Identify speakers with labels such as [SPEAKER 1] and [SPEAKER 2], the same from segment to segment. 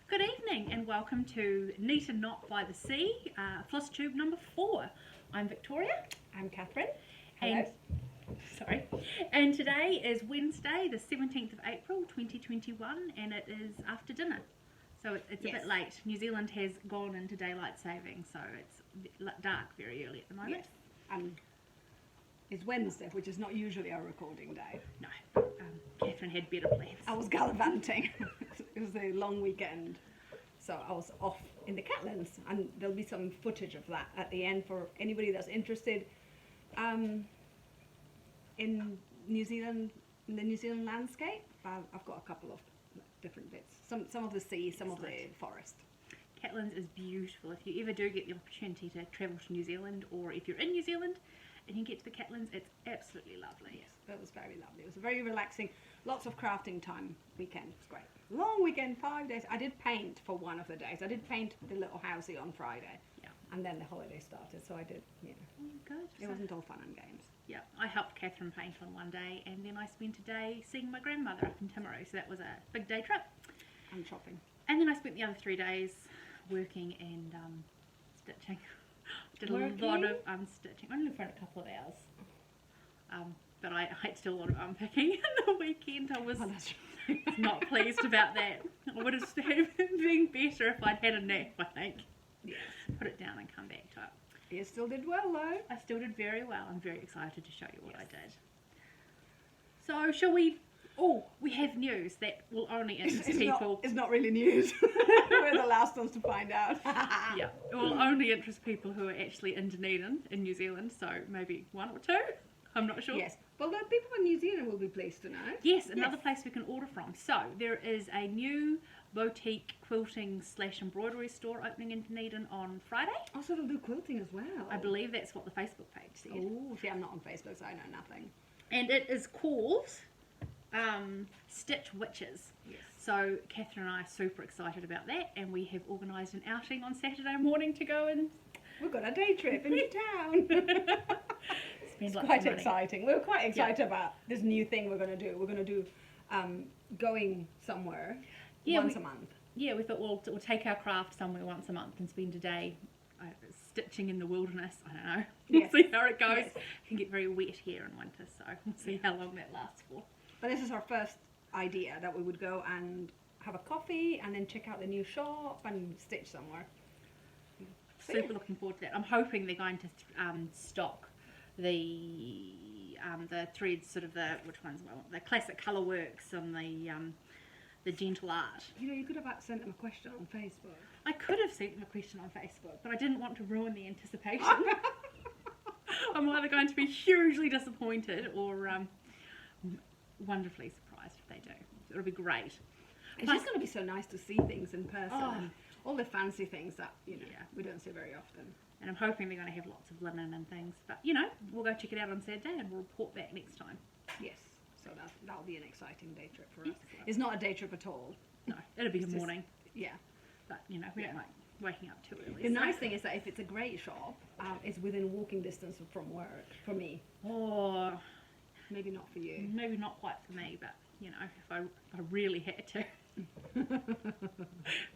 [SPEAKER 1] Good evening and welcome to Neat and Not by the Sea, Flosstube number 4. I'm Victoria.
[SPEAKER 2] I'm Catherine.
[SPEAKER 1] And, and today is Wednesday, the 17th of April 2021, and it is after dinner. So it's a bit late. New Zealand has gone into daylight saving, so it's dark very early at the moment.
[SPEAKER 2] Yes. It's Wednesday, which is not usually our recording day.
[SPEAKER 1] No, Catherine had better plans.
[SPEAKER 2] I was gallivanting. It was a long weekend, so I was off in the Catlins, and there'll be some footage of that at the end for anybody that's interested in New Zealand, in the New Zealand landscape. I've got a couple of different bits. Some of the sea, some of the forest.
[SPEAKER 1] Catlins is beautiful. If you ever do get the opportunity to travel to New Zealand, or if you're in New Zealand and you get to the Catlins, it's absolutely lovely.
[SPEAKER 2] Yes, it was very lovely. It was very relaxing. Lots of crafting time weekend. It was great. Long weekend, 5 days. I did paint for one of the days. I did paint the little housey on Friday.
[SPEAKER 1] Yeah.
[SPEAKER 2] And then the holiday started, so I did,
[SPEAKER 1] Good.
[SPEAKER 2] It wasn't all fun and games.
[SPEAKER 1] Yeah, I helped Catherine paint on one day, and then I spent a day seeing my grandmother up in Timaru, so that was a big day trip.
[SPEAKER 2] And shopping.
[SPEAKER 1] And then I spent the other 3 days working and stitching. Did a lot of stitching, only for a couple of hours. But I still a lot of unpacking in the weekend. I was not pleased about that. I would have been better if I'd had a nap, I think.
[SPEAKER 2] Yes.
[SPEAKER 1] Put it down and come back to it.
[SPEAKER 2] You still did well, though.
[SPEAKER 1] I still did very well. I'm very excited to show you what I did. So, shall we... Oh, we have news that will only interest people.
[SPEAKER 2] It's not really news. We're the last ones to find out.
[SPEAKER 1] Yeah, it will only interest people who are actually in Dunedin, in New Zealand, so maybe 1 or 2. I'm not sure.
[SPEAKER 2] Yes. Well, the people in New Zealand will be pleased to know.
[SPEAKER 1] Yes, another place we can order from. So, there is a new boutique quilting / embroidery store opening in Dunedin on Friday.
[SPEAKER 2] Oh, so they'll do quilting as well.
[SPEAKER 1] I believe that's what the Facebook page said.
[SPEAKER 2] Oh, see, I'm not on Facebook, so I know nothing.
[SPEAKER 1] And it is called Stitch Witches. Yes. So Catherine and I are super excited about that, and we have organised an outing on Saturday morning to go and...
[SPEAKER 2] We've got a day trip into town. It's quite exciting. We were quite excited about this new thing we're going to do. We're going to do going somewhere once a month. Yeah,
[SPEAKER 1] we thought we'll take our craft somewhere once a month and spend a day stitching in the wilderness. I don't know. We'll see how it goes. Yes. It can get very wet here in winter, so we'll see how long that lasts for.
[SPEAKER 2] But this is our first idea, that we would go and have a coffee and then check out the new shop and stitch somewhere.
[SPEAKER 1] Super looking forward to that. I'm hoping they're going to stock the threads, sort of which ones? Well, the classic colour works and the gentle art.
[SPEAKER 2] You know, you could have sent them a question on Facebook.
[SPEAKER 1] I could have sent them a question on Facebook, but I didn't want to ruin the anticipation. I'm either going to be hugely disappointed or wonderfully surprised if they do. It'll be great.
[SPEAKER 2] It's just going to be so nice to see things in person. And all the fancy things that we don't see very often.
[SPEAKER 1] And I'm hoping they're going to have lots of linen and things. But we'll go check it out on Saturday and we'll report back next time.
[SPEAKER 2] Yes. So that'll be an exciting day trip for us. It's not a day trip at all.
[SPEAKER 1] No, it'll be a morning.
[SPEAKER 2] Yeah.
[SPEAKER 1] But we don't like waking up too early.
[SPEAKER 2] The nice thing is that if it's a great shop, it's within walking distance from work for me.
[SPEAKER 1] Oh.
[SPEAKER 2] Maybe not for you.
[SPEAKER 1] Maybe not quite for me, but if I really had to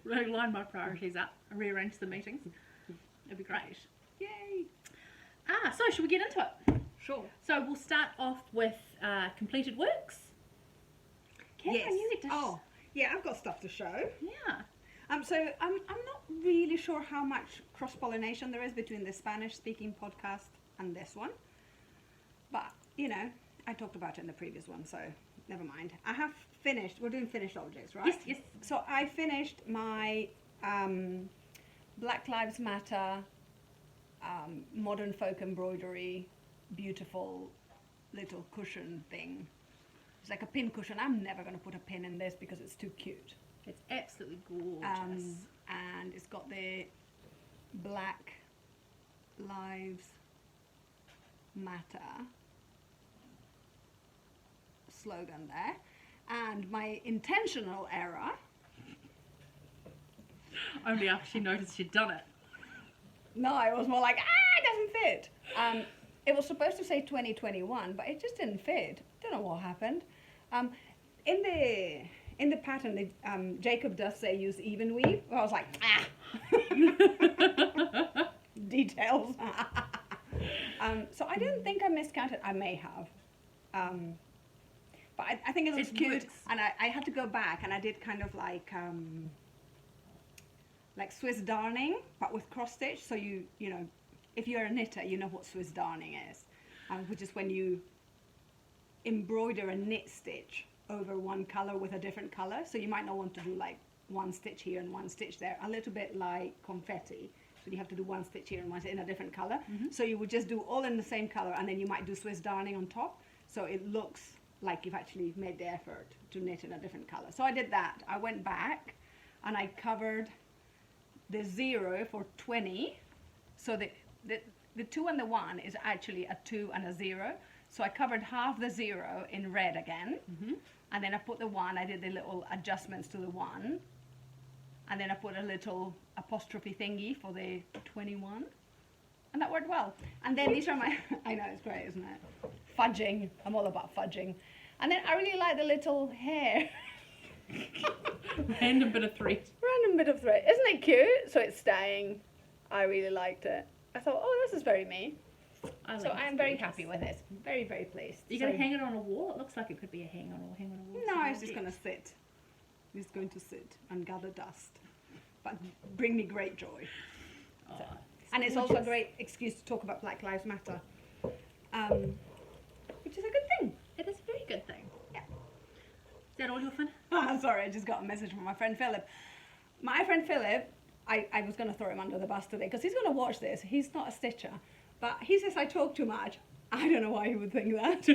[SPEAKER 1] really line my priorities up, rearrange the meetings, it'd be great.
[SPEAKER 2] Yay!
[SPEAKER 1] So should we get into it?
[SPEAKER 2] Sure.
[SPEAKER 1] So we'll start off with completed works. Catherine, you get to
[SPEAKER 2] I've got stuff to show.
[SPEAKER 1] Yeah.
[SPEAKER 2] So I'm not really sure how much cross-pollination there is between the Spanish-speaking podcast and this one, but I talked about it in the previous one, so never mind. I have finished. We're doing finished objects, right?
[SPEAKER 1] Yes.
[SPEAKER 2] So I finished my Black Lives Matter modern folk embroidery, beautiful little cushion thing. It's like a pin cushion. I'm never going to put a pin in this because it's too cute.
[SPEAKER 1] It's absolutely gorgeous.
[SPEAKER 2] And it's got the Black Lives Matter slogan there, and my intentional error.
[SPEAKER 1] Only after she noticed she'd done it.
[SPEAKER 2] No, it was more like, it doesn't fit. It was supposed to say 2021, but it just didn't fit. Don't know what happened. In in the pattern, Jacob does say use even weave. Well, I was like, details. So I don't think I miscounted. I may have. But I think it looks cute.
[SPEAKER 1] Works.
[SPEAKER 2] And I had to go back and I did kind of like Swiss darning, but with cross stitch. So you know, if you're a knitter, you know what Swiss darning is, which is when you embroider a knit stitch over one color with a different color. So you might not want to do like one stitch here and one stitch there, a little bit like confetti. So you have to do one stitch here and one in a different color. So you would just do all in the same color, and then you might do Swiss darning on top. So it looks like you've actually made the effort to knit in a different color. So I did that. I went back and I covered the 0 for 20. So the 2 and the 1 is actually a 2 and a 0. So I covered half the 0 in red again. And then I put the 1, I did the little adjustments to the 1. And then I put a little apostrophe thingy for the 21. And that worked well. And then these are my, I know, it's great, isn't it? Fudging, I'm all about fudging. And then I really like the little hair.
[SPEAKER 1] Random bit of thread.
[SPEAKER 2] Random bit of thread. Isn't it cute? So it's staying. I really liked it. I thought, oh, this is very me. So I'm very happy with it. Very, very pleased.
[SPEAKER 1] You're going to hang it on a wall? It looks like it could be a hang on a wall.
[SPEAKER 2] No, it's just going to sit. It's going to sit and gather dust. But bring me great joy.
[SPEAKER 1] Oh,
[SPEAKER 2] So. And it's also a great excuse to talk about Black Lives Matter, which is a good thing.
[SPEAKER 1] it is a very good thing.
[SPEAKER 2] Yeah.
[SPEAKER 1] Is that all your fun?
[SPEAKER 2] Oh, sorry, I just got a message from my friend Philip. My friend Philip, I was going to throw him under the bus today because he's going to watch this. He's not a stitcher, but he says I talk too much. I don't know why he would think that.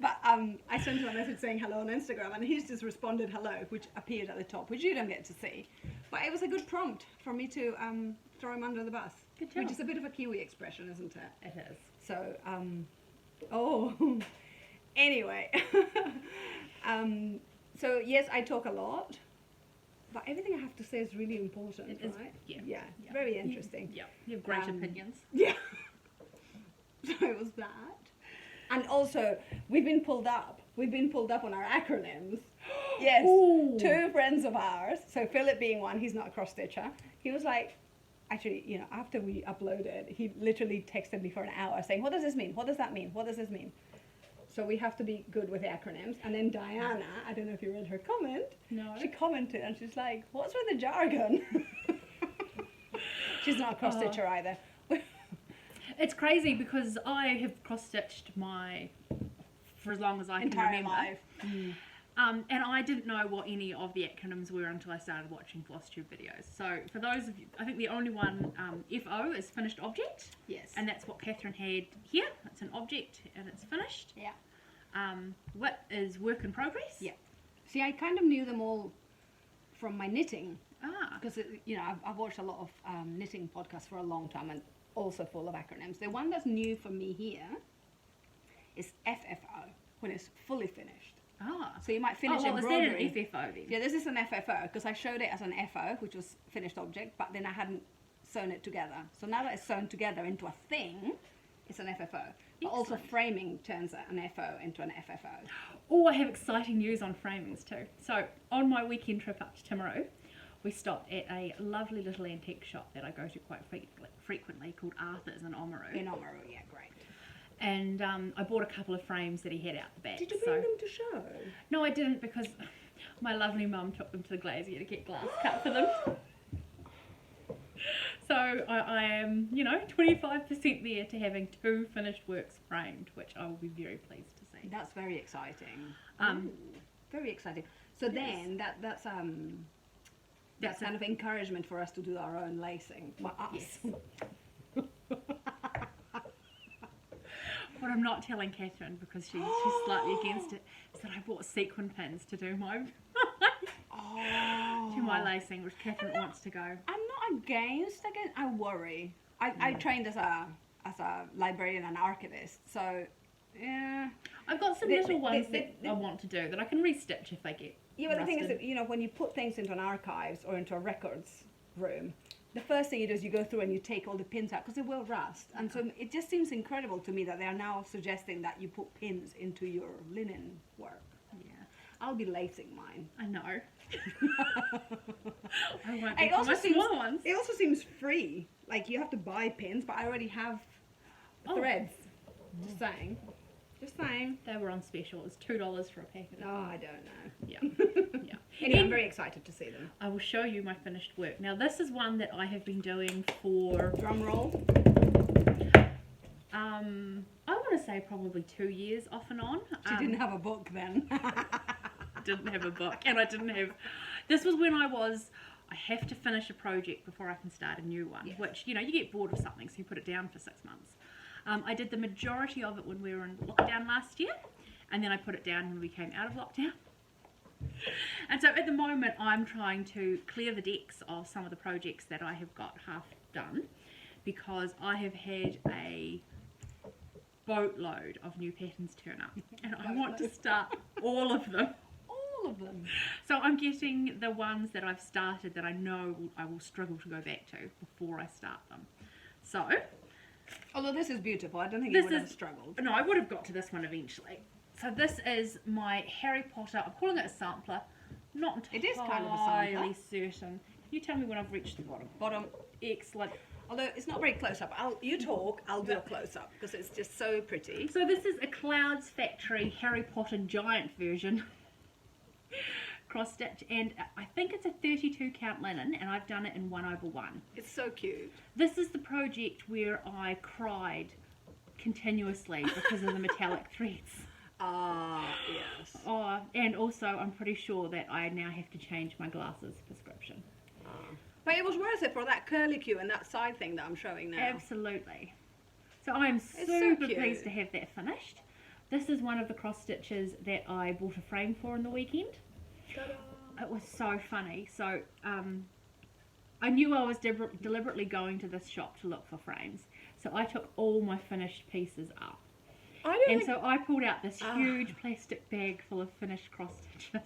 [SPEAKER 2] But I sent him a message saying hello on Instagram, and he's just responded hello, which appeared at the top, which you don't get to see. But it was a good prompt for me to throw him under the bus.
[SPEAKER 1] Good job.
[SPEAKER 2] Which is a bit of a Kiwi expression, isn't it?
[SPEAKER 1] It is.
[SPEAKER 2] So, anyway. So yes, I talk a lot, but everything I have to say is really important,
[SPEAKER 1] It is,
[SPEAKER 2] right?
[SPEAKER 1] yeah.
[SPEAKER 2] Very interesting.
[SPEAKER 1] Yeah, you have great opinions.
[SPEAKER 2] Yeah. So it was that. And also, we've been pulled up. We've been pulled up on our acronyms. Yes.
[SPEAKER 1] Ooh.
[SPEAKER 2] 2 friends of ours. So Philip being one, he's not a cross stitcher. He was like, actually, you know, after we uploaded, he literally texted me for an hour saying, what does this mean? What does that mean? What does this mean? So we have to be good with the acronyms. And then Diana, I don't know if you read her comment.
[SPEAKER 1] No.
[SPEAKER 2] She commented and she's like, what's with the jargon? She's not a cross stitcher either.
[SPEAKER 1] It's crazy because I have cross-stitched for as long as I can
[SPEAKER 2] Entire
[SPEAKER 1] remember.
[SPEAKER 2] life.
[SPEAKER 1] And I didn't know what any of the acronyms were until I started watching Flosstube videos. So for those of you, I think the only one, FO, is finished object.
[SPEAKER 2] Yes.
[SPEAKER 1] And that's what Catherine had here. It's an object and it's finished.
[SPEAKER 2] Yeah.
[SPEAKER 1] What is work in progress?
[SPEAKER 2] Yeah. See, I kind of knew them all from my knitting.
[SPEAKER 1] Ah.
[SPEAKER 2] Because, you know, I've watched a lot of knitting podcasts for a long time and also full of acronyms. The one that's new for me here is FFO, when it's fully finished.
[SPEAKER 1] Ah.
[SPEAKER 2] So you might finish
[SPEAKER 1] was that
[SPEAKER 2] embroidery.
[SPEAKER 1] an FFO then?
[SPEAKER 2] Yeah, this is an FFO because I showed it as an FO, which was finished object, but then I hadn't sewn it together. So now that it's sewn together into a thing, it's an FFO. But also framing turns an FO into an FFO.
[SPEAKER 1] Oh, I have exciting news on framings too. So on my weekend trip up to Timaru, we stopped at a lovely little antique shop that I go to quite frequently called Arthur's in Oamaru.
[SPEAKER 2] In Oamaru, yeah, great.
[SPEAKER 1] And I bought a couple of frames that he had out the back.
[SPEAKER 2] Did you bring them to show?
[SPEAKER 1] No, I didn't because my lovely mum took them to the glazier to get glass cut for them. So I am, 25% there to having 2 finished works framed, which I will be very pleased to see.
[SPEAKER 2] That's very exciting. Very exciting. So then that's kind of encouragement for us to do our own lacing. Well, us.
[SPEAKER 1] Yes. What I'm not telling Catherine, because she's slightly against it, is that I bought sequin pins to do my to my lacing, which Catherine wants to go.
[SPEAKER 2] I'm not against. Again, I worry. I trained as a librarian and archivist, so yeah.
[SPEAKER 1] I've got some little ones that I want to do that I can restitch if they get.
[SPEAKER 2] Yeah, but the thing is that, when you put things into an archives or into a records room, the first thing you do is you go through and you take all the pins out because they will rust. And so it just seems incredible to me that they are now suggesting that you put pins into your linen work.
[SPEAKER 1] Yeah.
[SPEAKER 2] I'll be lacing mine.
[SPEAKER 1] I know. I won't
[SPEAKER 2] It
[SPEAKER 1] be
[SPEAKER 2] also
[SPEAKER 1] my
[SPEAKER 2] seems
[SPEAKER 1] smaller ones.
[SPEAKER 2] it also seems free. Like you have to buy pins, but I already have threads. Just saying. Just saying.
[SPEAKER 1] They were on special. It was $2 for a packet.
[SPEAKER 2] Oh, I don't know.
[SPEAKER 1] Yeah. Yeah.
[SPEAKER 2] Anyway, I'm very excited to see them.
[SPEAKER 1] I will show you my finished work. Now this is one that I have been doing for
[SPEAKER 2] Drum roll.
[SPEAKER 1] I want to say probably 2 years off and on.
[SPEAKER 2] She didn't have a book then.
[SPEAKER 1] Didn't have a book, and I didn't have. This was when I have to finish a project before I can start a new one.
[SPEAKER 2] Yes.
[SPEAKER 1] Which, you know, you get bored of something, so you put it down for 6 months. I did the majority of it when we were in lockdown last year, and then I put it down when we came out of lockdown. And so at the moment I'm trying to clear the decks of some of the projects that I have got half done, because I have had a boatload of new patterns turn up, and I want to start all of them.
[SPEAKER 2] All of them.
[SPEAKER 1] So I'm getting the ones that I've started that I know I will struggle to go back to before I start them. So,
[SPEAKER 2] Although this is beautiful, I don't think
[SPEAKER 1] This
[SPEAKER 2] you would have
[SPEAKER 1] is-
[SPEAKER 2] struggled.
[SPEAKER 1] no, I would have got to this one eventually. So this is my Harry Potter, I'm calling it a sampler, not entirely
[SPEAKER 2] It is kind of a sampler.
[SPEAKER 1] certain. Can you tell me when I've reached the bottom?
[SPEAKER 2] Bottom.
[SPEAKER 1] Excellent.
[SPEAKER 2] Although it's not very close up. You talk, I'll do a close up because it's just so pretty.
[SPEAKER 1] So this is a Clouds Factory Harry Potter giant version. Cross stitch, and I think it's a 32 count linen, and I've done it in 1/1.
[SPEAKER 2] It's so cute.
[SPEAKER 1] This is the project where I cried continuously because of the metallic threads.
[SPEAKER 2] Ah, yes.
[SPEAKER 1] Oh, and also I'm pretty sure that I now have to change my glasses prescription.
[SPEAKER 2] But it was worth it for that curlicue and that side thing that I'm showing now.
[SPEAKER 1] Absolutely. So I'm
[SPEAKER 2] so
[SPEAKER 1] super
[SPEAKER 2] cute.
[SPEAKER 1] pleased to have that finished. This is one of the cross stitches that I bought a frame for in the weekend. It was so funny. So I knew I was deliberately going to this shop to look for frames. So I took all my finished pieces up. And so I pulled out this huge plastic bag full of finished cross stitches.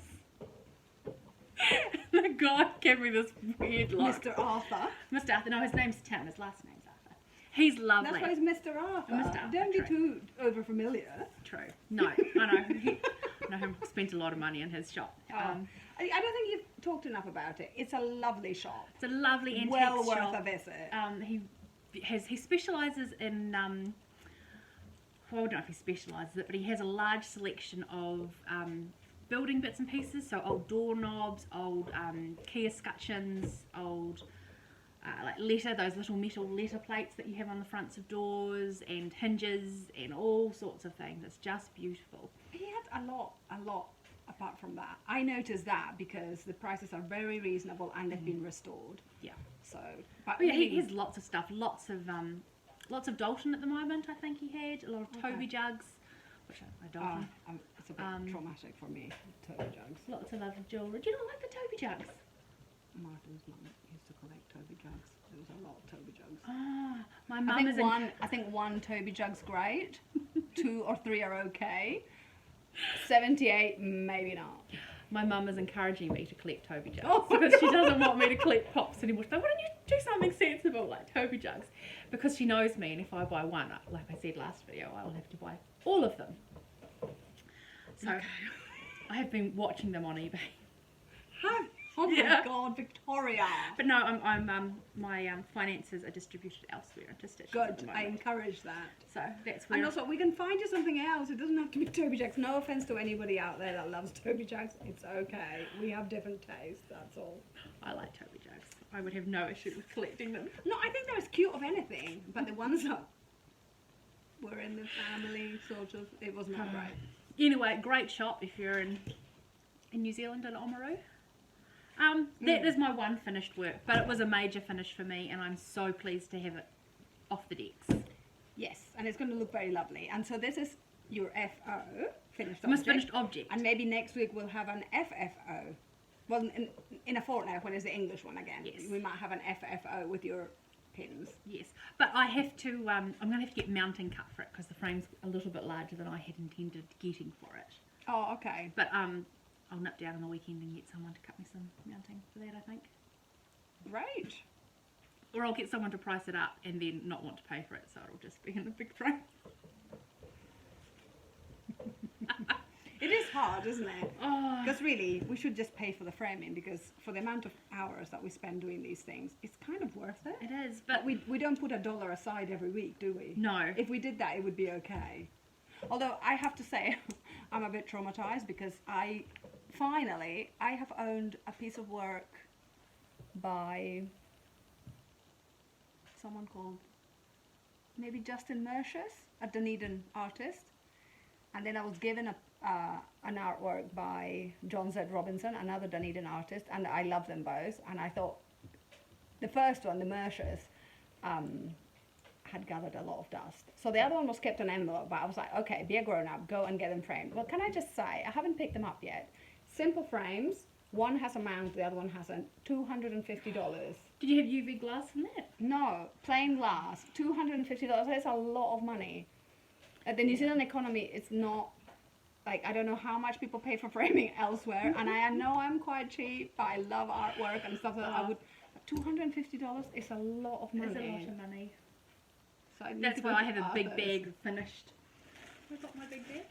[SPEAKER 1] The guy gave me this weird look.
[SPEAKER 2] Mr. Arthur.
[SPEAKER 1] Mr. Arthur, no, his name's Tim, his last name's Arthur. He's lovely.
[SPEAKER 2] That's why he's Mr. Arthur.
[SPEAKER 1] Mr. Arthur,
[SPEAKER 2] Don't be
[SPEAKER 1] true.
[SPEAKER 2] too over familiar.
[SPEAKER 1] True. No, I know. I know him spent a lot of money in his shop.
[SPEAKER 2] I don't think you've talked enough about it. It's a lovely shop.
[SPEAKER 1] It's a lovely antique
[SPEAKER 2] Well
[SPEAKER 1] shop.
[SPEAKER 2] worth a visit.
[SPEAKER 1] He specialises in well, I don't know if he specialises it, but he has a large selection of building bits and pieces. So old doorknobs, old key escutcheons, old like those little metal letter plates that you have on the fronts of doors, and hinges, and all sorts of things. It's just beautiful.
[SPEAKER 2] He had a lot apart from that. I noticed that because the prices are very reasonable and they've been restored.
[SPEAKER 1] Yeah.
[SPEAKER 2] So, but
[SPEAKER 1] Oh, yeah, he
[SPEAKER 2] really-
[SPEAKER 1] has lots of stuff. Lots of Dalton at the moment. I think he had a lot of Toby jugs, which I Dalton.
[SPEAKER 2] it's a bit traumatic for me. Toby jugs.
[SPEAKER 1] Lots of other jewellery. Do you not like the Toby jugs?
[SPEAKER 2] Martin's mum used to collect Toby jugs. There was a lot of Toby jugs.
[SPEAKER 1] Ah, my
[SPEAKER 2] I
[SPEAKER 1] mum is
[SPEAKER 2] think one Toby jug's great. 2 or 3 are okay. 78, maybe not.
[SPEAKER 1] My mum is encouraging me to collect Toby jugs
[SPEAKER 2] Oh my
[SPEAKER 1] because she doesn't want me to collect pops anymore. So why don't you do something sensible like Toby jugs? Because she knows me, and if I buy one, like I said last video, I will have to buy all of them. So I have been watching them on eBay.
[SPEAKER 2] Oh
[SPEAKER 1] Yeah.
[SPEAKER 2] my God, Victoria.
[SPEAKER 1] But no, my finances are distributed elsewhere into stitches at the
[SPEAKER 2] Good, I
[SPEAKER 1] moment.
[SPEAKER 2] encourage that.
[SPEAKER 1] So that's where
[SPEAKER 2] And also, we can find you something else. It doesn't have to be Toby jugs. No offense to anybody out there that loves Toby jugs. It's okay. We have different tastes, that's all.
[SPEAKER 1] I like Toby jugs. I would have no issue with collecting them.
[SPEAKER 2] No, I think they're as cute of anything, but the ones that were in the family, sort of, it was not right.
[SPEAKER 1] Anyway, great shop if you're in New Zealand in Oamaru. That is my one finished work, but it was a major finish for me, and I'm so pleased to have it off the decks.
[SPEAKER 2] Yes, and it's going to look very lovely. And so this is your FO, finished
[SPEAKER 1] Most
[SPEAKER 2] object.
[SPEAKER 1] finished object.
[SPEAKER 2] And maybe next week we'll have an FFO. Well, in a fortnight, when is the English one again?
[SPEAKER 1] Yes.
[SPEAKER 2] We might have an FFO with your pins.
[SPEAKER 1] Yes, but I have to. I'm going to have to get mounting cut for it because the frame's a little bit larger than I had intended getting for it.
[SPEAKER 2] Oh, okay.
[SPEAKER 1] But I'll nip down on the weekend and get someone to cut me some mounting for that, I think.
[SPEAKER 2] Great.
[SPEAKER 1] Or I'll get someone to price it up and then not want to pay for it, so it'll just be in a big frame.
[SPEAKER 2] It is hard, isn't it?
[SPEAKER 1] Oh,
[SPEAKER 2] Because really, we should just pay for the framing, because for the amount of hours that we spend doing these things, it's kind of worth it.
[SPEAKER 1] it is,
[SPEAKER 2] But
[SPEAKER 1] but
[SPEAKER 2] we don't put $1 aside every week, do we?
[SPEAKER 1] no.
[SPEAKER 2] If we did that, it would be okay. Although I have to say, I'm a bit traumatized because I have owned a piece of work by someone called maybe Justin Mercius, a Dunedin artist. And then I was given an artwork by John Z. Robinson, another Dunedin artist, and I love them both. And I thought the first one, the Mercius, had gathered a lot of dust. So the other one was kept an envelope, but I was like, okay, be a grown-up, go and get them framed. Well, can I just say, I haven't picked them up yet. Simple frames. One has a mount, the other one hasn't. $250.
[SPEAKER 1] Did you have UV glass in that?
[SPEAKER 2] No, plain glass. $250. That's a lot of money. The New Zealand economy is not, like, I don't know how much people pay for framing elsewhere, and I know I'm quite cheap, but I love artwork and stuff like that. I would, $250 is a lot of money.
[SPEAKER 1] It's a lot of money.
[SPEAKER 2] So I need
[SPEAKER 1] That's
[SPEAKER 2] to go
[SPEAKER 1] why I
[SPEAKER 2] to
[SPEAKER 1] have a big
[SPEAKER 2] Arthur's.
[SPEAKER 1] bag finished. I've got my big bag.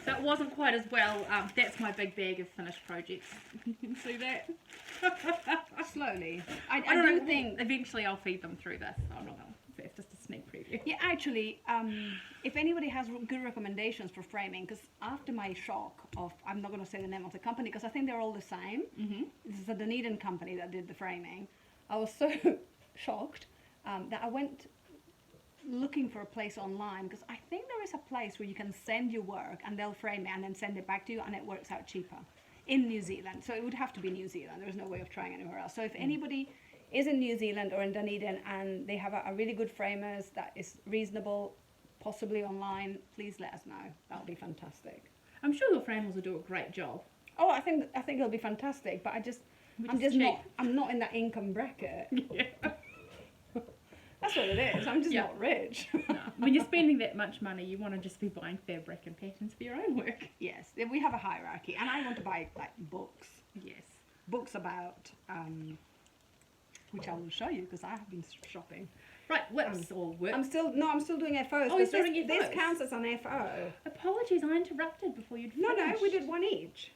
[SPEAKER 1] So it wasn't quite as well. That's my big bag of finished projects. You can see that.
[SPEAKER 2] Slowly. I
[SPEAKER 1] I don't
[SPEAKER 2] do
[SPEAKER 1] know,
[SPEAKER 2] think.
[SPEAKER 1] eventually I'll feed them through this. I'm not going to. It's just a sneak preview.
[SPEAKER 2] Yeah, actually, if anybody has good recommendations for framing, because after my shock of, I'm not going to say the name of the company because I think they're all the same.
[SPEAKER 1] Mm-hmm.
[SPEAKER 2] This is a Dunedin company that did the framing. I was so shocked that I went looking for a place online, because I think there is a place where you can send your work and they'll frame it and then send it back to you, and it works out cheaper in New Zealand. So it would have to be New Zealand. There's no way of trying anywhere else. So if anybody is in New Zealand or in Dunedin and they have a really good framers that is reasonable, possibly online, please let us know. That would be fantastic.
[SPEAKER 1] I'm sure your framers will do a great job.
[SPEAKER 2] Oh, I think it'll be fantastic, but I'm not in that income bracket.
[SPEAKER 1] Yeah.
[SPEAKER 2] That's what it is. I'm just
[SPEAKER 1] Yeah.
[SPEAKER 2] not rich.
[SPEAKER 1] No. When you're spending that much money, you want to just be buying fabric and patterns for your own work.
[SPEAKER 2] Yes, we have a hierarchy, and I want to buy like books
[SPEAKER 1] Yes.
[SPEAKER 2] about which I will show you because I have been shopping.
[SPEAKER 1] Right, whips or whips.
[SPEAKER 2] I'm still doing FOs.
[SPEAKER 1] Oh, you're
[SPEAKER 2] but
[SPEAKER 1] still doing
[SPEAKER 2] this
[SPEAKER 1] FOs?
[SPEAKER 2] counts as an FO.
[SPEAKER 1] Apologies, I interrupted before you'd
[SPEAKER 2] No,
[SPEAKER 1] finished.
[SPEAKER 2] we did one each.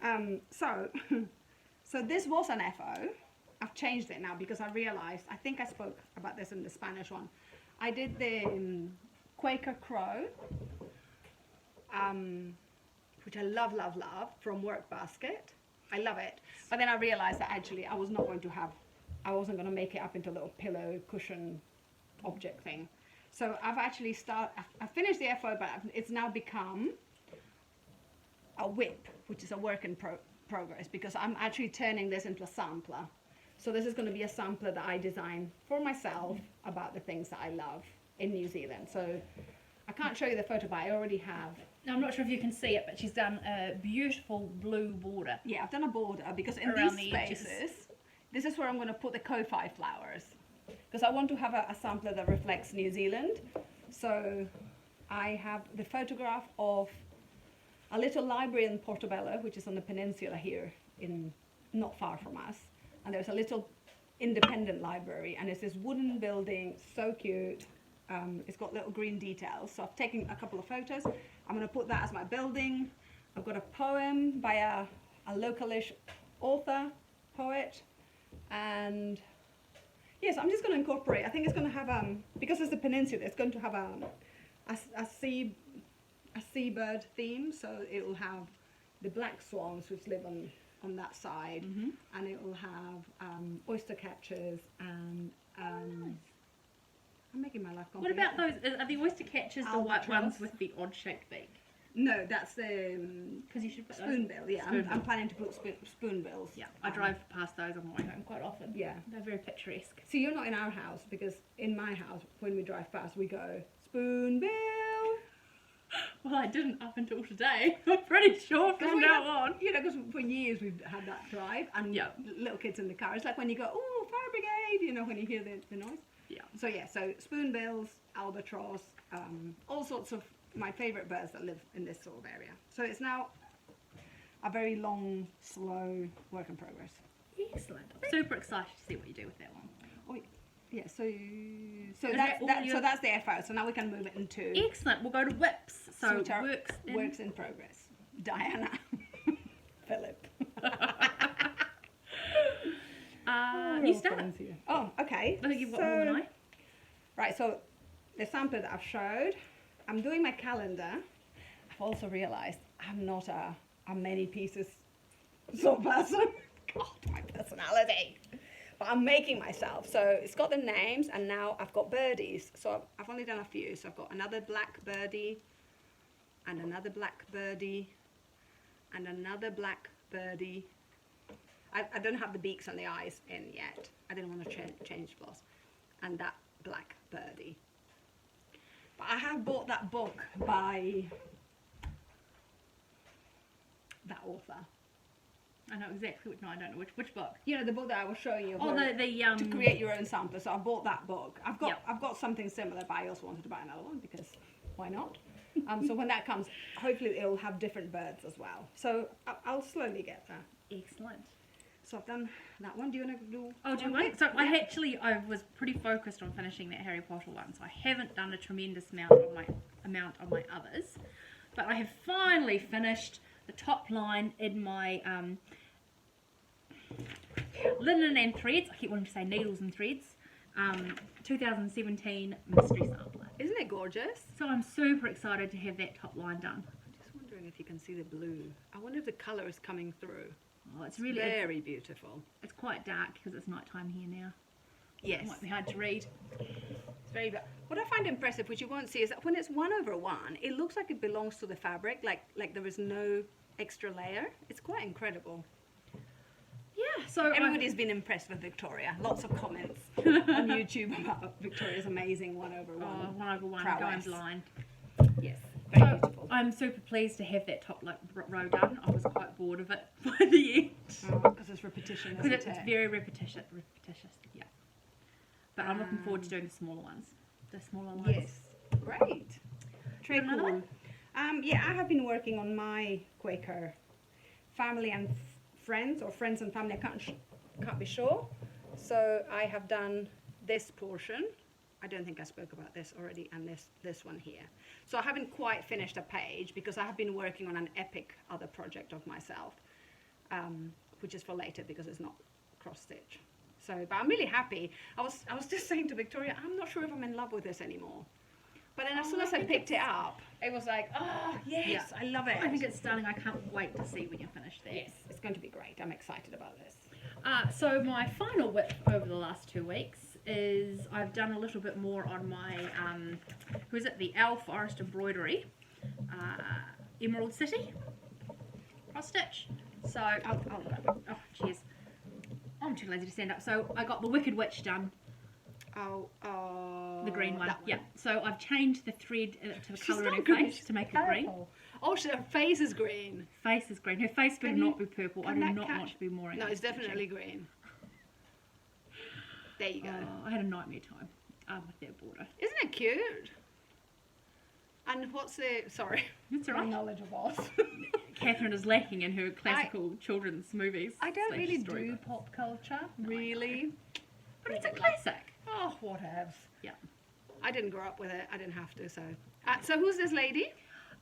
[SPEAKER 2] So this was an FO. I've changed it now because I realized, I think I spoke about this in the Spanish one. I did the Quaker Crow, which I love, love, love, from Work Basket. I love it. But then I realized that actually I wasn't going to make it up into a little pillow cushion object thing. So I've actually I finished the FO, but it's now become a whip, which is a work in progress, because I'm actually turning this into a sampler. So this is going to be a sampler that I design for myself about the things that I love in New Zealand. So I can't show you the photo, but I already have.
[SPEAKER 1] Now, I'm not sure if you can see it, but she's done a beautiful blue border.
[SPEAKER 2] Yeah, I've done a border because in
[SPEAKER 1] Around
[SPEAKER 2] these
[SPEAKER 1] the edges.
[SPEAKER 2] spaces, this is where I'm going to put the Ko-Fi flowers. Because I want to have a sampler that reflects New Zealand. So I have the photograph of a little library in Portobello, which is on the peninsula here, not far from us. And there's a little independent library, and it's this wooden building, so cute. It's got little green details. So I've taken a couple of photos. I'm going to put that as my building. I've got a poem by a localish author, poet, and yes, I'm just going to incorporate. I think it's going to have because it's a peninsula, it's going to have a seabird theme. So it will have the black swans which live on that side, and it will have oyster catchers and I'm making my life
[SPEAKER 1] What
[SPEAKER 2] complicated.
[SPEAKER 1] about those? Are the oyster catchers the white
[SPEAKER 2] Albatross.
[SPEAKER 1] ones with the odd shaped beak?
[SPEAKER 2] No, that's the
[SPEAKER 1] Because you should put those.
[SPEAKER 2] spoonbill. Yeah, I'm
[SPEAKER 1] Spoonbill.
[SPEAKER 2] planning to put spoonbills.
[SPEAKER 1] Yeah, I drive past those on my way home quite often.
[SPEAKER 2] Yeah.
[SPEAKER 1] They're very picturesque.
[SPEAKER 2] See, you're not in our house, because in my house, when we drive past, we go, spoonbill.
[SPEAKER 1] Well, I didn't up until today. I'm pretty sure from
[SPEAKER 2] we
[SPEAKER 1] now
[SPEAKER 2] have-
[SPEAKER 1] on.
[SPEAKER 2] You know, because for years we've had that drive, and
[SPEAKER 1] Yeah.
[SPEAKER 2] little kids in the car. It's like when you go, oh, fire brigade, you know, when you hear the noise.
[SPEAKER 1] Yeah.
[SPEAKER 2] So yeah, so spoonbills, albatross, all sorts of my favourite birds that live in this sort of area. So it's now a very long, slow work in progress.
[SPEAKER 1] Excellent. I'm super excited to see what you do with that one.
[SPEAKER 2] Oh, Yeah, so
[SPEAKER 1] Is that all
[SPEAKER 2] so that's the effort. So now we can move it into
[SPEAKER 1] Excellent. We'll go to whips. So
[SPEAKER 2] which are
[SPEAKER 1] works
[SPEAKER 2] in progress. Diana, Philip.
[SPEAKER 1] You start.
[SPEAKER 2] Oh, okay.
[SPEAKER 1] I think you've got more than I.
[SPEAKER 2] Right, so the sample that I've showed, I'm doing my calendar. I've also realised I'm not a many pieces sort of person. God, my personality. But I'm making myself. So it's got the names, and now I've got birdies. So I've only done a few. So I've got another black birdie, and another black birdie, and another black birdie. I don't have the beaks and the eyes in yet. I didn't want to change floss. And that black birdie. But I have bought that book by that author.
[SPEAKER 1] I know exactly which. No, I don't know which book.
[SPEAKER 2] You know, the book that I was showing you.
[SPEAKER 1] Oh,
[SPEAKER 2] to create your own sampler. So I bought that book. I've got something similar, but I also wanted to buy another one because why not? So when that comes, hopefully it'll have different birds as well. So I'll slowly get there.
[SPEAKER 1] Excellent.
[SPEAKER 2] So I've done that one. Do you want to do?
[SPEAKER 1] Oh, do one? So I was pretty focused on finishing that Harry Potter one, so I haven't done a tremendous amount on my others, but I have finally finished the top line in my linen and threads. I keep wanting to say needles and threads. 2017 mystery sampler.
[SPEAKER 2] Isn't it gorgeous?
[SPEAKER 1] So I'm super excited to have that top line done.
[SPEAKER 2] I'm just wondering if you can see the blue. I wonder if the colour is coming through.
[SPEAKER 1] Oh, it's really
[SPEAKER 2] very beautiful.
[SPEAKER 1] It's quite dark because it's nighttime here now.
[SPEAKER 2] Yes.
[SPEAKER 1] It might be hard to read.
[SPEAKER 2] It's very. What I find impressive, which you won't see, is that when it's 1/1, it looks like it belongs to the fabric, like there is no extra layer. It's quite incredible.
[SPEAKER 1] Yeah. So
[SPEAKER 2] everybody's been impressed with Victoria. Lots of comments on YouTube about Victoria's amazing 1/1.
[SPEAKER 1] Oh, 1/1, going blind.
[SPEAKER 2] Yes. Very beautiful.
[SPEAKER 1] I'm super pleased to have that top row done. I was quite bored of it by the end.
[SPEAKER 2] Because it's repetition, isn't it?
[SPEAKER 1] It's very repetitious, yeah. But I'm looking forward to doing the smaller ones. The smaller ones.
[SPEAKER 2] Yes. Great. Very cool. Yeah, I have been working on my Quaker family and friends, or friends and family. I can't be sure. So I have done this portion. I don't think I spoke about this already, and this one here. So I haven't quite finished a page because I have been working on an epic other project of myself, which is for later because it's not cross stitch. So, but I'm really happy. I was just saying to Victoria, I'm not sure if I'm in love with this anymore. But then as soon as I picked it up, it was like, oh yes, yeah. I love it.
[SPEAKER 1] I think it's stunning. I can't wait to see when you're finished there.
[SPEAKER 2] Yes, it's going to be great. I'm excited about this.
[SPEAKER 1] So my final whip over the last 2 weeks is I've done a little bit more on my the Owl Forest embroidery Emerald City cross stitch. So oh cheers, I'm too lazy to stand up. So I got the Wicked Witch done. The green one. Yeah. So I've changed the thread to the colour in her face to make it green.
[SPEAKER 2] Oh, so her face is green.
[SPEAKER 1] Face is green. Her face better not be purple. I do not want to be more.
[SPEAKER 2] No, it's definitely green. There you go.
[SPEAKER 1] I had a nightmare time with that border.
[SPEAKER 2] Isn't it cute? And what's the... Sorry.
[SPEAKER 1] That's all right.
[SPEAKER 2] Knowledge of Oz.
[SPEAKER 1] Catherine is lacking in her classical children's movies.
[SPEAKER 2] I don't really do pop culture. Really?
[SPEAKER 1] But it's a classic.
[SPEAKER 2] Oh, whatevs.
[SPEAKER 1] Yeah.
[SPEAKER 2] I didn't grow up with it. I didn't have to, so... so who's this lady?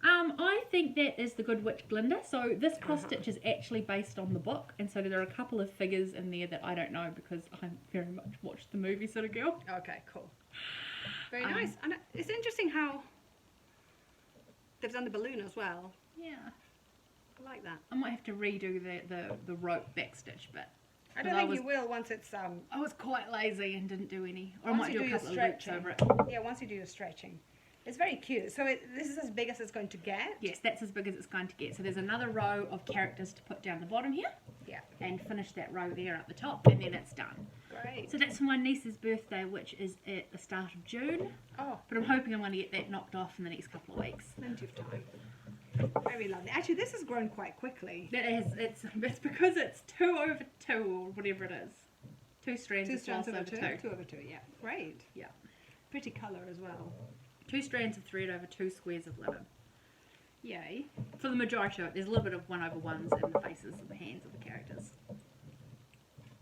[SPEAKER 1] I think that is the Good Witch Glinda. So this cross stitch is actually based on the book, and so there are a couple of figures in there that I don't know because I very much watched the movie sort of girl.
[SPEAKER 2] Okay, cool. Very nice. And it's interesting how they've done the balloon as well.
[SPEAKER 1] Yeah.
[SPEAKER 2] I like that.
[SPEAKER 1] I might have to redo the rope backstitch bit.
[SPEAKER 2] I don't think you will once it's...
[SPEAKER 1] I was quite lazy and didn't do any. Or I might do a couple of loops over it.
[SPEAKER 2] Yeah, once you do your stretching. It's very cute. So this is as big as it's going to get?
[SPEAKER 1] Yes, that's as big as it's going to get. So there's another row of characters to put down the bottom here.
[SPEAKER 2] Yeah.
[SPEAKER 1] And finish that row there at the top, and then it's done.
[SPEAKER 2] Great.
[SPEAKER 1] So that's for my niece's birthday, which is at the start of June.
[SPEAKER 2] Oh.
[SPEAKER 1] But I'm hoping I'm going to get that knocked off in the next couple of weeks.
[SPEAKER 2] Plenty of time. Very lovely. Actually, this has grown quite quickly.
[SPEAKER 1] It is. It's because it's 2 over 2 or whatever it is. 2 strands of floss over 2.
[SPEAKER 2] 2 over 2, yeah. Great.
[SPEAKER 1] Yeah.
[SPEAKER 2] Pretty colour as well.
[SPEAKER 1] 2 strands of thread over 2 squares of linen.
[SPEAKER 2] Yay.
[SPEAKER 1] For the majority of it, there's a little bit of 1/1s in the faces and the hands of the characters.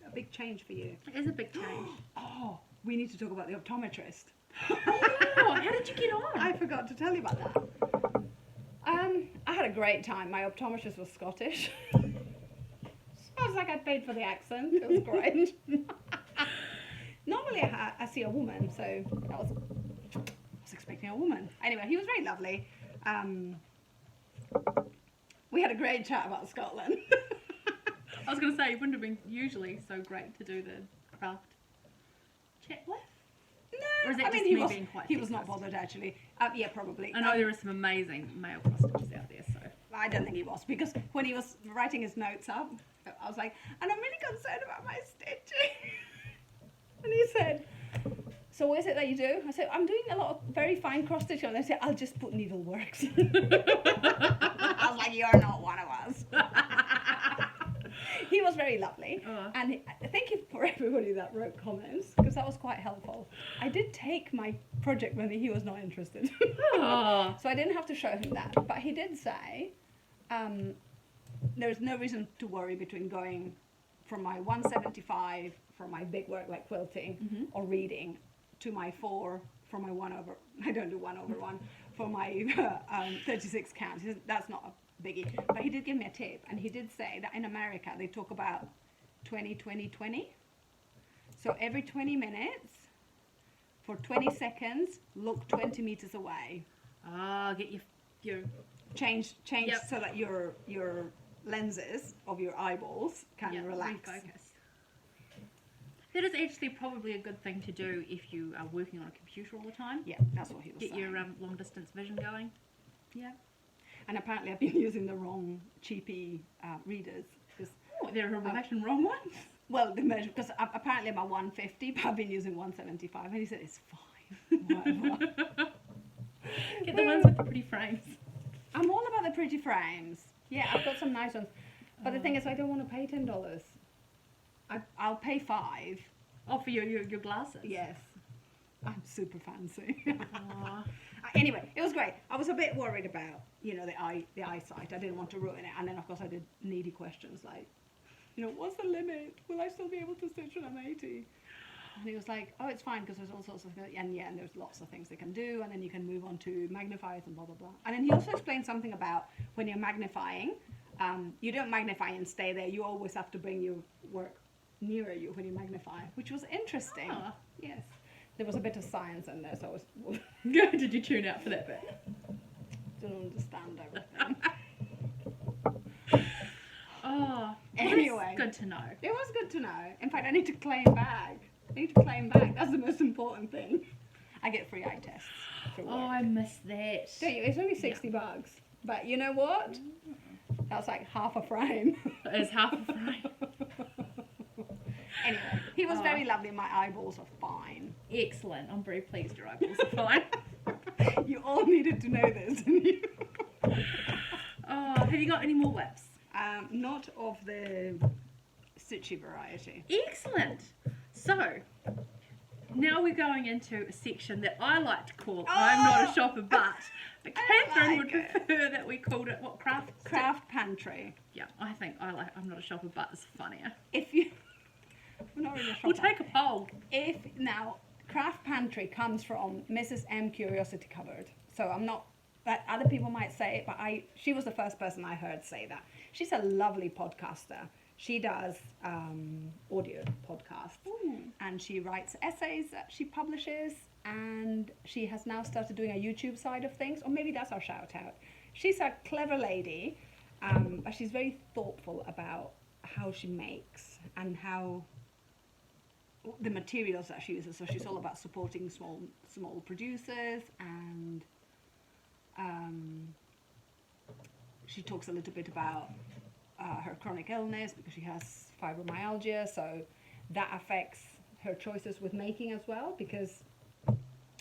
[SPEAKER 2] A big change for you.
[SPEAKER 1] It is a big change.
[SPEAKER 2] Oh, we need to talk about the optometrist.
[SPEAKER 1] Oh, how did you get on?
[SPEAKER 2] I forgot to tell you about that. I had a great time. My optometrist was Scottish. So I was like, I paid for the accent. It was great. Normally I see a woman, so I was expecting a woman. Anyway, he was very lovely. We had a great chat about Scotland.
[SPEAKER 1] I was going to say, it wouldn't have been usually so great to do the craft chat with.
[SPEAKER 2] No,
[SPEAKER 1] Or is it
[SPEAKER 2] I
[SPEAKER 1] just
[SPEAKER 2] mean,
[SPEAKER 1] me being quite
[SPEAKER 2] he was not
[SPEAKER 1] technical?
[SPEAKER 2] bothered actually. Yeah, probably.
[SPEAKER 1] I know there are some amazing male customers out there, so.
[SPEAKER 2] I don't think he was, because when he was writing his notes up, I was like, and I'm really concerned about my stitching. And he said, so what is it that you do? I said, I'm doing a lot of very fine cross stitching. And they said, I'll just put needleworks. I was like, you're not one of us. He was very lovely. And thank you for everybody that wrote comments, because that was quite helpful. I did take my project when he was not interested. So I didn't have to show him that. But he did say, there's no reason to worry between going from my 175 for my big work like quilting or reading to my 4 for my 1/, I don't do 1/1, for my 36 counts. He said, that's not a biggie. But he did give me a tip, and he did say that in America they talk about 20-20-20. So every 20 minutes, for 20 seconds, look 20 meters away.
[SPEAKER 1] Get your
[SPEAKER 2] Change
[SPEAKER 1] Yep.
[SPEAKER 2] so that your lenses of your eyeballs can relax.
[SPEAKER 1] refocus. That is actually probably a good thing to do if you are working on a computer all the time.
[SPEAKER 2] Yeah, that's what he was
[SPEAKER 1] Get
[SPEAKER 2] saying.
[SPEAKER 1] your long distance vision going.
[SPEAKER 2] Yeah. And apparently I've been using the wrong cheapy readers. Cause,
[SPEAKER 1] Oh, they're a right and wrong one.
[SPEAKER 2] well, the measure, because apparently I'm a 150, but I've been using 175. And he said, it's fine. Whatever.
[SPEAKER 1] Get the ones with the pretty frames.
[SPEAKER 2] I'm all about the pretty frames. Yeah, I've got some nice ones. But the thing is, I don't want to pay $10. I'll pay $5.
[SPEAKER 1] Oh, for your glasses.
[SPEAKER 2] Yes. I'm super fancy.
[SPEAKER 1] Aw.
[SPEAKER 2] Anyway, it was great. I was a bit worried about, the eyesight. I didn't want to ruin it. And then, of course, I did needy questions like, what's the limit? Will I still be able to stitch when I'm 80? And he was like, oh, it's fine, because there's all sorts of things. And there's lots of things they can do. And then you can move on to magnifiers and blah, blah, blah. And then he also explained something about when you're magnifying, you don't magnify and stay there. You always have to bring your work nearer you when you magnify, which was interesting.
[SPEAKER 1] Ah.
[SPEAKER 2] Yes. There was a bit of science in there, so I was...
[SPEAKER 1] Did you tune out for that bit?
[SPEAKER 2] Don't understand everything.
[SPEAKER 1] Oh,
[SPEAKER 2] Anyway.
[SPEAKER 1] good to know.
[SPEAKER 2] It was good to know. In fact, I need to claim back. That's the most important thing. I get free eye tests for work.
[SPEAKER 1] Oh, I missed that.
[SPEAKER 2] Don't you? It's only $60. But you know what? That's like half a frame.
[SPEAKER 1] It is half a frame.
[SPEAKER 2] Anyway, he was very lovely. My eyeballs are fine.
[SPEAKER 1] Excellent. I'm very pleased your eyeballs are fine.
[SPEAKER 2] You all needed to know this, didn't you?
[SPEAKER 1] Oh, have you got any more whips?
[SPEAKER 2] Not of the stitchy variety.
[SPEAKER 1] Excellent. So, now we're going into a section that I like to call I'm Not a Shopper But Catherine would prefer that we called it what,
[SPEAKER 2] Craft pantry.
[SPEAKER 1] Yeah, I think I'm Not a Shopper But is funnier.
[SPEAKER 2] If you... We're not really a shopper.
[SPEAKER 1] We'll take a poll.
[SPEAKER 2] Now, craft pantry comes from Mrs. M Curiosity Cupboard. So I'm not... But other people might say it, but she was the first person I heard say that. She's a lovely podcaster. She does audio podcasts. And she writes essays that she publishes. And she has now started doing a YouTube side of things. Or maybe that's our shout out. She's a clever lady, but she's very thoughtful about how she makes and how the materials that she uses. So she's all about supporting small producers, and she talks a little bit about her chronic illness because she has fibromyalgia, so that affects her choices with making as well, because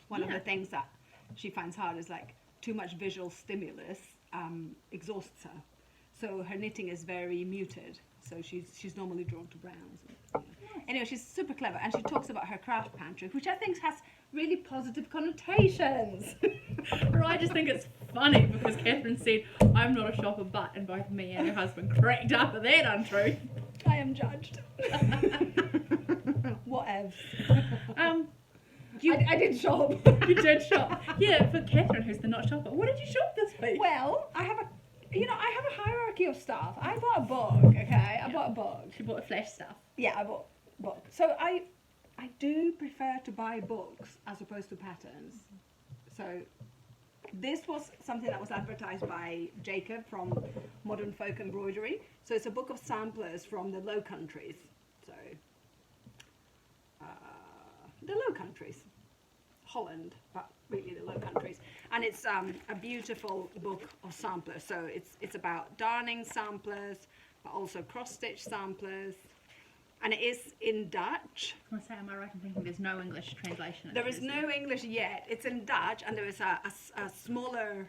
[SPEAKER 2] one of the things that she finds hard is like too much visual stimulus exhausts her. So her knitting is very muted. So she's normally drawn to browns. Anyway, she's super clever, and she talks about her craft pantry, which I think has really positive connotations.
[SPEAKER 1] Or I just think it's funny because Catherine said, I'm not a shopper but, and both me and her husband cracked up at that untruth.
[SPEAKER 2] I am judged. What Whatevs.
[SPEAKER 1] I
[SPEAKER 2] did shop.
[SPEAKER 1] You did shop. Yeah, for Catherine, who's the not shopper. What did you shop this week?
[SPEAKER 2] Well, I have a hierarchy of stuff. I bought a book, okay? I bought a book.
[SPEAKER 1] She bought flash stuff.
[SPEAKER 2] Yeah, I bought a book. So I do prefer to buy books as opposed to patterns. So this was something that was advertised by Jacob from Modern Folk Embroidery. So it's a book of samplers from the Low Countries. So the Low Countries, Holland, but really the Low Countries. And it's a beautiful book of samplers. So it's about darning samplers, but also cross-stitch samplers. And it is in Dutch.
[SPEAKER 1] I say, am I right in thinking there's no English translation?
[SPEAKER 2] There is no English yet. It's in Dutch, and there is a smaller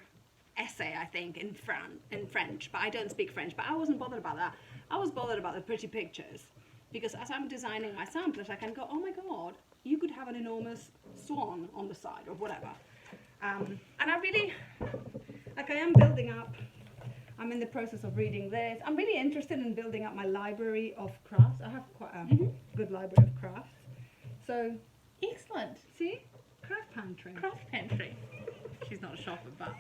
[SPEAKER 2] essay, I think, in French. But I don't speak French. But I wasn't bothered about that. I was bothered about the pretty pictures. Because as I'm designing my samplers, I can go, oh my God, you could have an enormous swan on the side or whatever. And I really, like I am building up, I'm in the process of reading this. I'm really interested in building up my library of crafts. I have quite a good library of crafts. So,
[SPEAKER 1] excellent.
[SPEAKER 2] see? Craft pantry.
[SPEAKER 1] Craft pantry. She's not a shopper, but...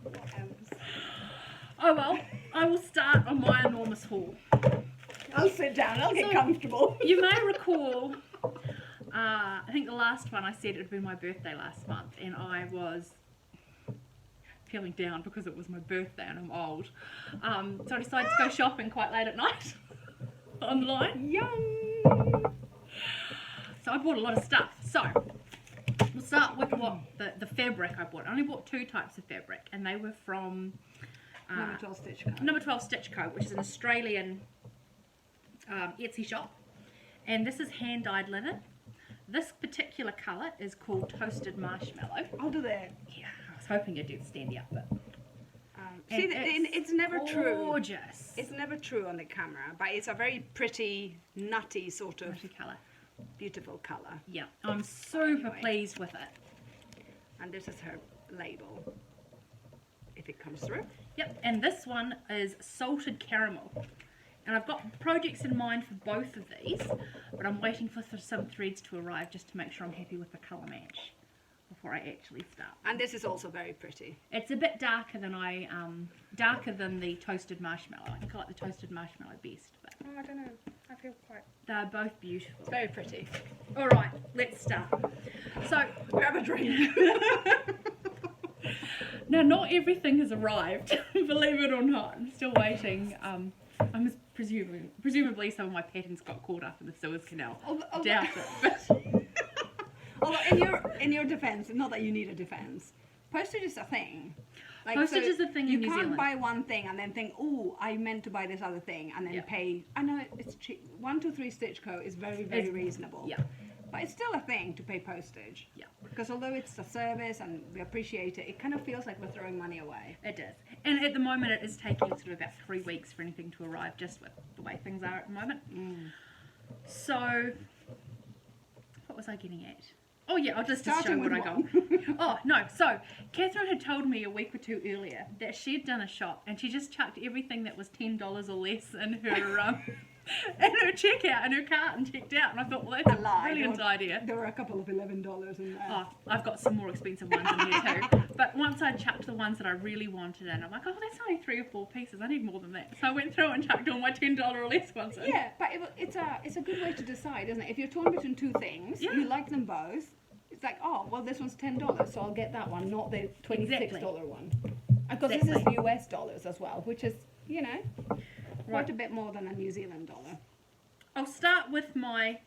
[SPEAKER 2] What else?
[SPEAKER 1] Oh well, I will start on my enormous haul.
[SPEAKER 2] I'll sit down, I'll get comfortable.
[SPEAKER 1] You may recall, I think the last one I said it would be my birthday last month, and I was feeling down because it was my birthday and I'm old. So I decided to go shopping quite late at night online.
[SPEAKER 2] Yum!
[SPEAKER 1] So I bought a lot of stuff. So we'll start with what the fabric I bought. I only bought 2 types of fabric, and they were from
[SPEAKER 2] Number 12 Stitch Co.
[SPEAKER 1] Number 12 Stitch Co, which is an Australian Etsy shop, and this is hand-dyed linen. This particular colour is called Toasted Marshmallow.
[SPEAKER 2] I'll do that.
[SPEAKER 1] Yeah, I was hoping you'd do the standy up bit.
[SPEAKER 2] See, it's never true.
[SPEAKER 1] Gorgeous.
[SPEAKER 2] It's never true on the camera, but it's a very pretty, nutty sort of
[SPEAKER 1] Pretty colour.
[SPEAKER 2] beautiful colour.
[SPEAKER 1] Yeah, I'm super pleased with it.
[SPEAKER 2] And this is her label, if it comes through.
[SPEAKER 1] Yep, and this one is Salted Caramel. And I've got projects in mind for both of these, but I'm waiting for some threads to arrive just to make sure I'm happy with the colour match before I actually start.
[SPEAKER 2] And this is also very pretty.
[SPEAKER 1] It's a bit darker than darker than the Toasted Marshmallow. I think I like the Toasted Marshmallow best, but
[SPEAKER 2] Oh, I don't know. I feel quite...
[SPEAKER 1] they're both beautiful.
[SPEAKER 2] It's very pretty.
[SPEAKER 1] All right, let's start. So,
[SPEAKER 2] grab a drink.
[SPEAKER 1] Now, not everything has arrived, believe it or not. I'm still waiting. I'm presumably some of my patterns got caught up in the Suez Canal. Doubt it, but...
[SPEAKER 2] Although in your defence, not that you need a defence, postage is a thing. Like,
[SPEAKER 1] postage is a thing in New
[SPEAKER 2] Zealand. You can't
[SPEAKER 1] Zealand.
[SPEAKER 2] buy one thing and then think, oh, I meant to buy this other thing, and then pay. I know it's cheap. 123 Stitch Co is very reasonable.
[SPEAKER 1] Yeah.
[SPEAKER 2] But it's still a thing to pay postage.
[SPEAKER 1] Yeah.
[SPEAKER 2] Because although it's a service and we appreciate it, it kind of feels like we're throwing money away.
[SPEAKER 1] It does. And at the moment it is taking sort of about 3 weeks for anything to arrive, just with the way things are at the moment. So, what was I getting at? Oh yeah, I'll just show what I got. Oh no, so Catherine had told me a week or 2 earlier that she'd done a shop and she just chucked everything that was $10 or less in her in her checkout, in her cart, and checked out, and I thought, well, that's a brilliant idea.
[SPEAKER 2] There were a couple of $11 in there.
[SPEAKER 1] Oh, I've got some more expensive ones in here too. But once I chucked the ones that I really wanted in, I'm like, oh, that's only 3 or 4 pieces. I need more than that. So I went through and chucked all my $10 or less ones in.
[SPEAKER 2] Yeah, but it's a good way to decide, isn't it? If you're torn between 2 things, you like them both. It's like, oh, well, this one's $10, so I'll get that one, not the $26 one. Because this is US dollars as well, which is, you know, quite a bit more than a New Zealand dollar.
[SPEAKER 1] I'll start with my,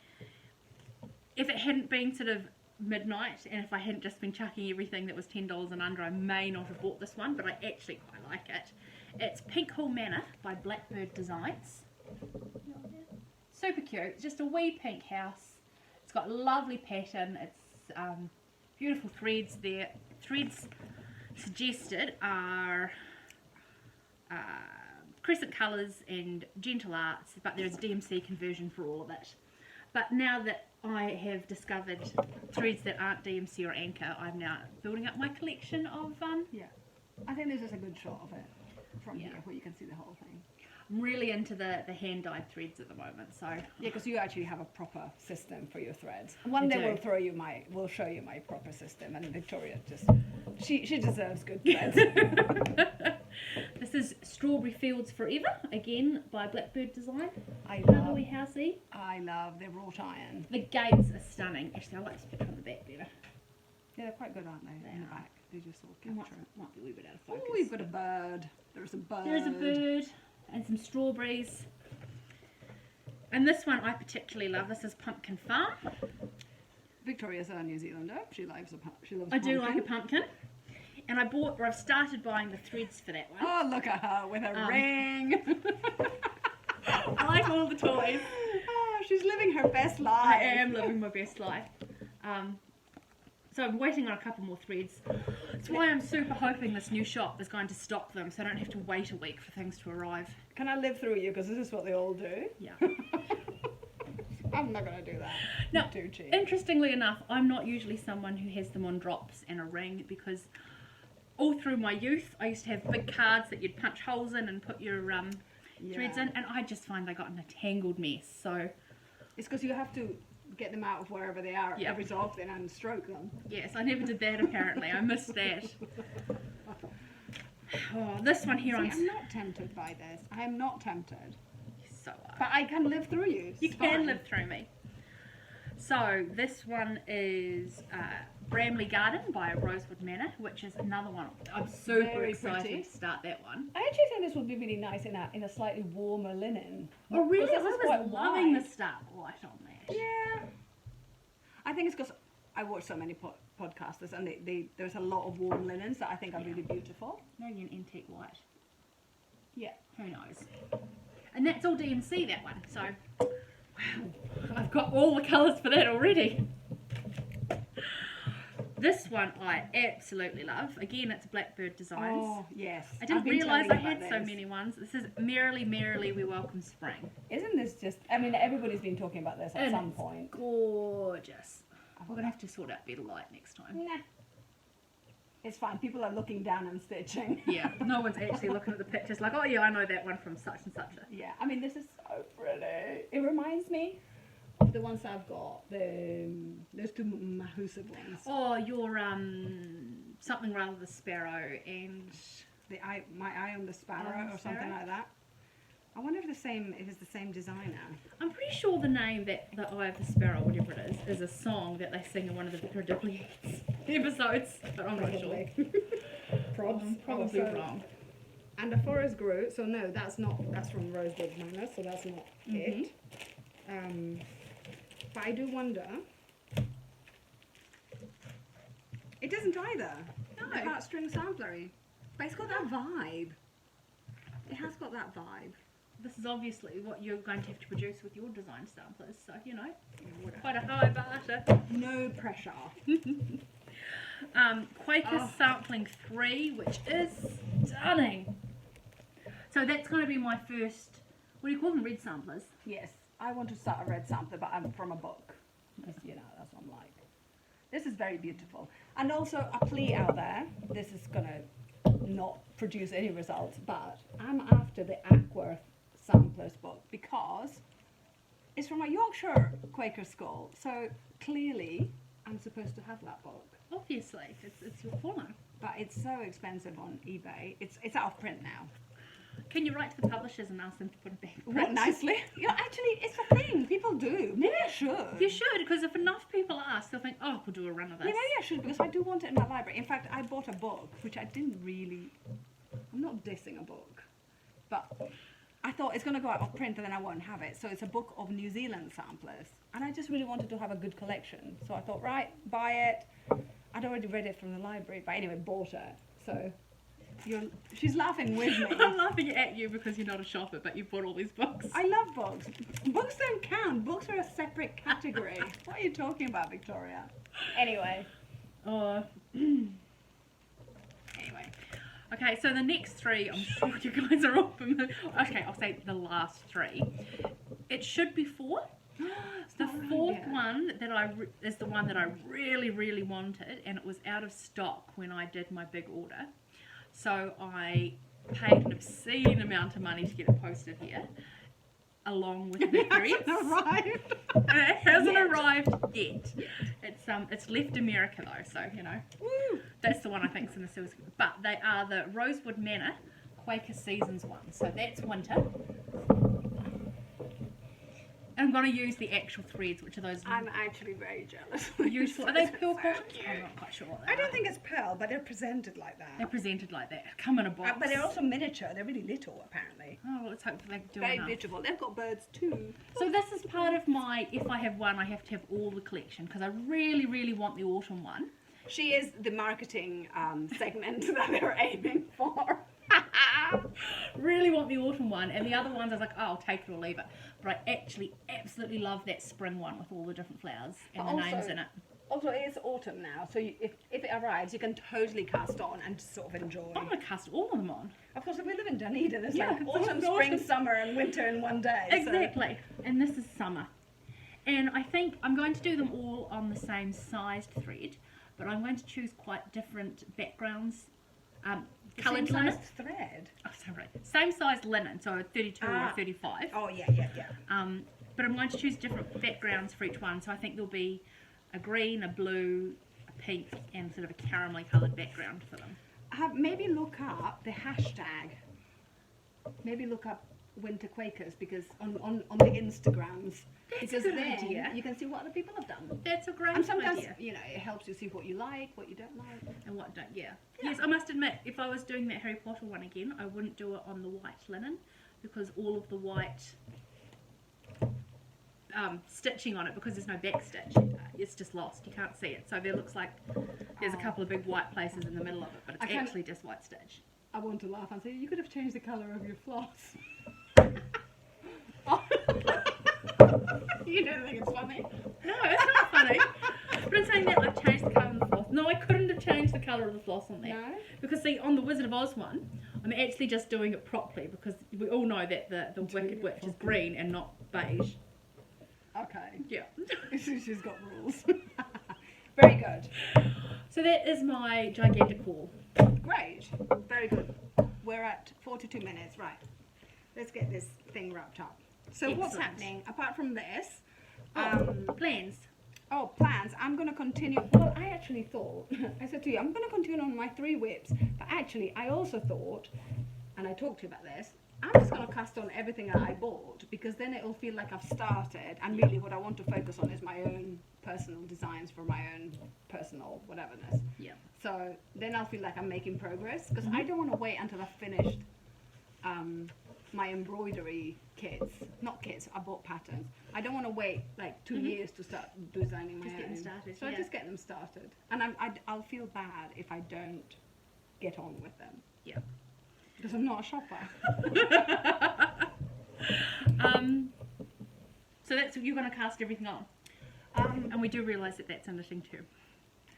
[SPEAKER 1] if it hadn't been sort of midnight, and if I hadn't just been chucking everything that was $10 and under, I may not have bought this one, but I actually quite like it. It's Pink Hall Manor by Blackbird Designs. Super cute. It's just a wee pink house. It's got a lovely pattern. It's beautiful threads there. Threads suggested are crescent colours and gentle arts, but there's DMC conversion for all of it. But now that I have discovered threads that aren't DMC or anchor, I'm now building up my collection of
[SPEAKER 2] Yeah, I think this is a good shot of it from here, where you can see the whole thing.
[SPEAKER 1] I'm really into the hand-dyed threads at the moment, so...
[SPEAKER 2] Yeah, because you actually have a proper system for your threads. One day we'll show you my proper system, and Victoria just, she deserves good threads.
[SPEAKER 1] This is Strawberry Fields Forever, again by Blackbird Designs.
[SPEAKER 2] Lovely
[SPEAKER 1] housey.
[SPEAKER 2] I love their wrought iron.
[SPEAKER 1] The gates are stunning. Actually, I like this picture on the back better.
[SPEAKER 2] Yeah, they're quite good, aren't they? In the back, they just all capture it.
[SPEAKER 1] Might be a wee bit out of focus.
[SPEAKER 2] Oh, we've got a bird. There's a bird.
[SPEAKER 1] There's a bird and some strawberries. And this one I particularly love. This is Pumpkin Farm.
[SPEAKER 2] Victoria's a New Zealander. She loves pumpkin.
[SPEAKER 1] I do like a pumpkin. And I've started buying the threads for that one.
[SPEAKER 2] Oh, look at her with her ring.
[SPEAKER 1] I like all the toys.
[SPEAKER 2] Oh, she's living her best life.
[SPEAKER 1] I am living my best life. So I'm waiting on a couple more threads. That's why I'm super hoping this new shop is going to stock them so I don't have to wait a week for things to arrive.
[SPEAKER 2] Can I live through you? Because this is what they all do.
[SPEAKER 1] Yeah.
[SPEAKER 2] I'm not going to do that.
[SPEAKER 1] No,
[SPEAKER 2] Too cheap.
[SPEAKER 1] interestingly enough, I'm not usually someone who has them on drops and a ring, because all through my youth I used to have big cards that you'd punch holes in and put your threads in, and I just find they got in a tangled mess. So
[SPEAKER 2] it's because you have to get them out of wherever they are every so often and stroke them.
[SPEAKER 1] Yes, I never did that apparently. I missed that. Oh, this one here,
[SPEAKER 2] I'm not tempted by this. I am not tempted.
[SPEAKER 1] So
[SPEAKER 2] but I can live through you.
[SPEAKER 1] You can live through me. So this one is Bramley Garden by Rosewood Manor, which is another one. I'm super
[SPEAKER 2] Very
[SPEAKER 1] excited
[SPEAKER 2] pretty.
[SPEAKER 1] to start that one.
[SPEAKER 2] I actually think this would be really nice in a slightly warmer linen.
[SPEAKER 1] Oh really?
[SPEAKER 2] Because
[SPEAKER 1] I
[SPEAKER 2] this is
[SPEAKER 1] was
[SPEAKER 2] quite
[SPEAKER 1] loving
[SPEAKER 2] wide.
[SPEAKER 1] the start light on that.
[SPEAKER 2] Yeah. I think it's because I watch so many podcasters, and there's a lot of warm linens that I think are really beautiful.
[SPEAKER 1] Maybe an antique white.
[SPEAKER 2] Yeah.
[SPEAKER 1] Who knows? And that's all DMC, that one. So, wow, I've got all the colours for that already. This one I absolutely love. Again, it's Blackbird Designs.
[SPEAKER 2] Oh, yes.
[SPEAKER 1] I didn't realise I had so many ones. This is Merrily, Merrily We Welcome Spring.
[SPEAKER 2] Isn't this just, I mean, everybody's been talking about this at
[SPEAKER 1] And
[SPEAKER 2] some
[SPEAKER 1] it's
[SPEAKER 2] point.
[SPEAKER 1] gorgeous. We're going to have to sort out better light next time.
[SPEAKER 2] Nah. It's fine. People are looking down and stitching.
[SPEAKER 1] Yeah, no one's actually looking at the pictures like, oh yeah, I know that one from such and such.
[SPEAKER 2] Yeah, I mean, this is so pretty. It reminds me of the ones I've got, those two Mahusa ones.
[SPEAKER 1] Oh, your something rather the sparrow and
[SPEAKER 2] My Eye on the Sparrow or something like that. I wonder if it's the same designer.
[SPEAKER 1] I'm pretty sure the name that the Eye of the Sparrow, whatever it is a song that they sing in one of the Vicar Dibley episodes, but I'm not sure. I'm probably wrong.
[SPEAKER 2] And the forest grew, so no, that's from Rosewood Manor, so that's not it. But I do wonder. It doesn't either.
[SPEAKER 1] No.
[SPEAKER 2] The heartstring samplery. But it's got that vibe. It has got that vibe.
[SPEAKER 1] This is obviously what you're going to have to produce with your design samplers, so you know, quite a high barter.
[SPEAKER 2] No pressure.
[SPEAKER 1] Quaker Sampling 3, which is stunning. So that's going to be my first, what do you call them, red samplers?
[SPEAKER 2] Yes, I want to start a red sampler, but I'm from a book. Because, you know, that's what I'm like. This is very beautiful. And also a plea out there. This is going to not produce any results, but I'm after the Ackworth Samplers book because it's from a Yorkshire Quaker school. So clearly I'm supposed to have that book.
[SPEAKER 1] Obviously, it's your calling.
[SPEAKER 2] But it's so expensive on eBay. It's out of print now.
[SPEAKER 1] Can you write to the publishers and ask them to put it back?
[SPEAKER 2] What, nicely? Yeah, actually, it's a thing. People do. Maybe I should.
[SPEAKER 1] You should, because if enough people ask, they'll think, oh, we'll do a run of this.
[SPEAKER 2] Yeah, maybe I should, because I do want it in my library. In fact, I bought a book, which I didn't really... I'm not dissing a book, but I thought it's going to go out of print and then I won't have it. So it's a book of New Zealand samplers. And I just really wanted to have a good collection. So I thought, right, buy it. I'd already read it from the library, but anyway, bought it. So... she's laughing with me.
[SPEAKER 1] I'm laughing at you because you're not a shopper, but you bought all these books.
[SPEAKER 2] I love books. Books don't count. Books are a separate category. What are you talking about, Victoria? Anyway.
[SPEAKER 1] Anyway. Okay, so the next three, I'm sure you guys are all familiar. Okay, I'll say the last three. It should be four. The fourth one that is the one that I really, really wanted, and it was out of stock when I did my big order. So I paid an obscene amount of money to get it posted here, along with the threads.
[SPEAKER 2] Arrived.
[SPEAKER 1] And it hasn't arrived yet. It's left America though, so you know.
[SPEAKER 2] Woo.
[SPEAKER 1] That's the one I think's in the silver. But they are the Rosewood Manor Quaker Seasons one, so that's winter. And I'm going to use the actual threads, which are those
[SPEAKER 2] I'm actually very jealous.
[SPEAKER 1] useful. Are they pearl cotton? I'm not quite sure what they
[SPEAKER 2] I
[SPEAKER 1] are.
[SPEAKER 2] don't think it's pearl, but they're presented like
[SPEAKER 1] They're
[SPEAKER 2] that.
[SPEAKER 1] presented like that. Come in a box.
[SPEAKER 2] But they're also miniature. They're really little, apparently.
[SPEAKER 1] Oh, well, let's hope they do
[SPEAKER 2] Very
[SPEAKER 1] enough.
[SPEAKER 2] beautiful. They've got birds too.
[SPEAKER 1] So this is part of my, if I have one, I have to have all the collection, because I really, really want the autumn one.
[SPEAKER 2] She is the marketing segment that they're aiming for.
[SPEAKER 1] Really want the autumn one, and the other ones I was like, oh, I'll take it or leave it. But I actually absolutely love that spring one with all the different flowers and
[SPEAKER 2] But
[SPEAKER 1] the
[SPEAKER 2] also-
[SPEAKER 1] names in it.
[SPEAKER 2] Also, it is autumn now, so if it arrives, you can totally cast on and just sort of enjoy.
[SPEAKER 1] I'm going to cast all of them on.
[SPEAKER 2] Of course, if we live in Dunedin, it's
[SPEAKER 1] Yeah,
[SPEAKER 2] like
[SPEAKER 1] it's
[SPEAKER 2] autumn,
[SPEAKER 1] all
[SPEAKER 2] spring,
[SPEAKER 1] autumn.
[SPEAKER 2] summer, and winter in one day. so-
[SPEAKER 1] Exactly. And this is summer. And I think I'm going to do them all on the same sized thread, but I'm going to choose quite different backgrounds.
[SPEAKER 2] The
[SPEAKER 1] Coloured
[SPEAKER 2] same
[SPEAKER 1] linen.
[SPEAKER 2] size thread.
[SPEAKER 1] Oh, sorry. Same size linen, so 32 or 35.
[SPEAKER 2] Oh, yeah, yeah, yeah.
[SPEAKER 1] But I'm going to choose different backgrounds for each one. So I think there'll be a green, a blue, a pink, and sort of a caramelly coloured background for them.
[SPEAKER 2] Maybe look up the hashtag. Maybe look up Winter Quakers because on the Instagrams.
[SPEAKER 1] That's
[SPEAKER 2] Because
[SPEAKER 1] a good
[SPEAKER 2] then
[SPEAKER 1] idea.
[SPEAKER 2] you can see what other people have done.
[SPEAKER 1] That's a great
[SPEAKER 2] And sometimes,
[SPEAKER 1] idea.
[SPEAKER 2] you know, it helps you see what you like, what you don't like.
[SPEAKER 1] And what don't, yeah. Yes, I must admit, if I was doing that Harry Potter one again, I wouldn't do it on the white linen because all of the white stitching on it, because there's no back stitch, it's just lost. You can't see it. So there looks like there's a couple of big white places in the middle of it, but it's actually just white stitch.
[SPEAKER 2] I want to laugh and say, you could have changed the colour of your floss. You don't think it's funny?
[SPEAKER 1] No, it's not funny. But I'm saying that I've changed the colour of the floss. No, I couldn't have changed the colour of the floss on there.
[SPEAKER 2] No?
[SPEAKER 1] Because see, on the Wizard of Oz one, I'm actually just doing it properly because we all know that the Wicked Witch is green and not beige.
[SPEAKER 2] Okay.
[SPEAKER 1] Yeah.
[SPEAKER 2] She's got rules. Very good.
[SPEAKER 1] So that is my gigantic haul.
[SPEAKER 2] Great. Very good. We're at 42 minutes. Right. Let's get this thing wrapped up. So what's
[SPEAKER 1] Excellent.
[SPEAKER 2] happening apart from this?
[SPEAKER 1] Plans.
[SPEAKER 2] Plans. I'm going to continue. Well, I actually thought, I said to you, I'm going to continue on my 3 whips. But actually, I also thought, and I talked to you about this, I'm just going to cast on everything that I bought because then it'll feel like I've started. And really what I want to focus on is my own personal designs for my own personal whateverness.
[SPEAKER 1] Yeah.
[SPEAKER 2] So then I'll feel like I'm making progress because I don't want to wait until I've finished my embroidery kits. Not kits, I bought patterns. I don't want to wait like 2 years to start designing my
[SPEAKER 1] Just
[SPEAKER 2] own.
[SPEAKER 1] getting started,
[SPEAKER 2] So I
[SPEAKER 1] yeah.
[SPEAKER 2] just get them started. And I'll feel bad if I don't get on with them.
[SPEAKER 1] Yeah.
[SPEAKER 2] Because I'm not a shopper.
[SPEAKER 1] So that's you're going to cast everything on, and we do realise that that's a knitting too.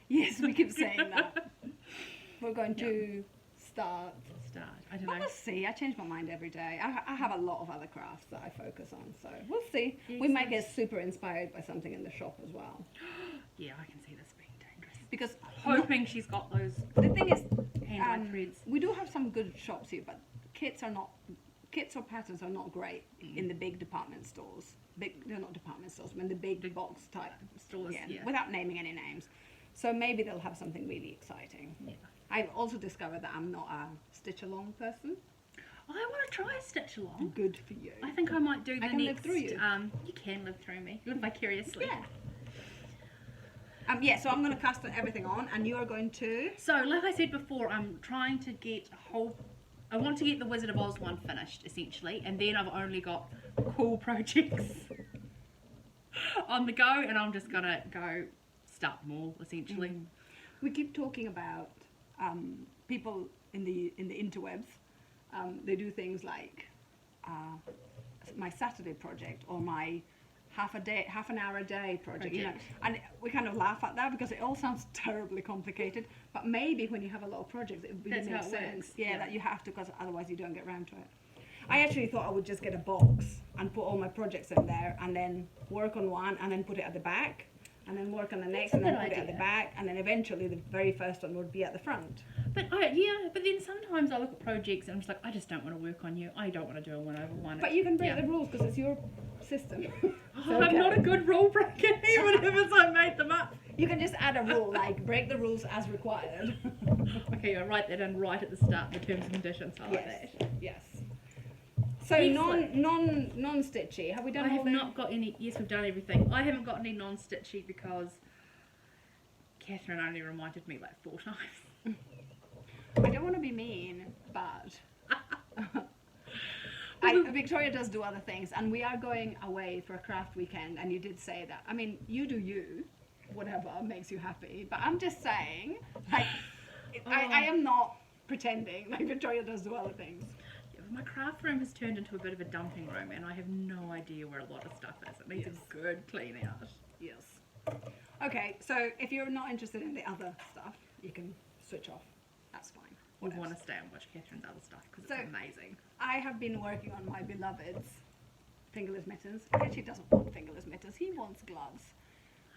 [SPEAKER 2] Yes, we keep saying that. We're going to start.
[SPEAKER 1] I don't
[SPEAKER 2] But
[SPEAKER 1] know.
[SPEAKER 2] we'll see. I change my mind every day. I have a lot of other crafts that I focus on, so we'll see.
[SPEAKER 1] Yes,
[SPEAKER 2] We might
[SPEAKER 1] yes.
[SPEAKER 2] get super inspired by something in the shop as well.
[SPEAKER 1] Yeah, I can see this being dangerous.
[SPEAKER 2] Because
[SPEAKER 1] Hoping she's got those
[SPEAKER 2] the thing is,
[SPEAKER 1] hand-dyed threads.
[SPEAKER 2] we do have some good shops here, but kits or patterns are not great in the big department stores. They're not department stores, but in the big box type
[SPEAKER 1] stores, yeah.
[SPEAKER 2] without naming any names. So maybe they'll have something really exciting.
[SPEAKER 1] Yeah.
[SPEAKER 2] I've also discovered that I'm not a stitch-along person.
[SPEAKER 1] I want to try a stitch along.
[SPEAKER 2] Good for you.
[SPEAKER 1] I think I might do the
[SPEAKER 2] I can
[SPEAKER 1] next.
[SPEAKER 2] live through you.
[SPEAKER 1] You can live through me. Live vicariously.
[SPEAKER 2] Yeah. So I'm going to cast everything on, and you are going to.
[SPEAKER 1] So, like I said before, I'm trying to get I want to get the Wizard of Oz one finished, essentially, and then I've only got cool projects on the go, and I'm just gonna go start them all, essentially.
[SPEAKER 2] We keep talking about people in the interwebs. They do things like my Saturday project or my half an hour a day project. You know, and we kind of laugh at that because it all sounds terribly complicated. But maybe when you have a lot of projects, it really
[SPEAKER 1] That's how
[SPEAKER 2] makes
[SPEAKER 1] it
[SPEAKER 2] sense.
[SPEAKER 1] works.
[SPEAKER 2] Yeah,
[SPEAKER 1] Yeah.
[SPEAKER 2] that you have to, because otherwise you don't get around to it. I actually thought I would just get a box and put all my projects in there and then work on one and then put it at the back. and then work on the next,
[SPEAKER 1] a
[SPEAKER 2] and then
[SPEAKER 1] good
[SPEAKER 2] put it at the
[SPEAKER 1] idea.
[SPEAKER 2] back, and then eventually the very first one would be at the front.
[SPEAKER 1] But then sometimes I look at projects and I'm just like, I just don't want to work on you. I don't want to do a 1 over 1.
[SPEAKER 2] But you can break the rules because it's your system.
[SPEAKER 1] I'm not a good rule breaker, even if I made them up.
[SPEAKER 2] You can just add a rule, like break the rules as required.
[SPEAKER 1] Okay, I write that in right at the start, the terms and conditions. I like that.
[SPEAKER 2] Yes. So
[SPEAKER 1] Excellent.
[SPEAKER 2] non-stitchy. Have we done
[SPEAKER 1] I
[SPEAKER 2] all
[SPEAKER 1] have
[SPEAKER 2] the...
[SPEAKER 1] not got any. Yes, we've done everything. I haven't got any non-stitchy because Catherine only reminded me like 4 times.
[SPEAKER 2] I don't want to be mean, but Victoria does do other things, and we are going away for a craft weekend, and you did say that. I mean, you do you, whatever makes you happy, but I'm just saying, like, I am not pretending, like Victoria does do other things.
[SPEAKER 1] Yeah, but my craft room has turned into a bit of a dumping room, and I have no idea where a lot of stuff is. It needs a good clean out.
[SPEAKER 2] Yes. Okay, so if you're not interested in the other stuff, you can switch off. That's fine.
[SPEAKER 1] We want to stay and watch Catherine's other stuff because it's amazing.
[SPEAKER 2] I have been working on my beloved's fingerless mittens. He actually doesn't want fingerless mittens. He wants gloves.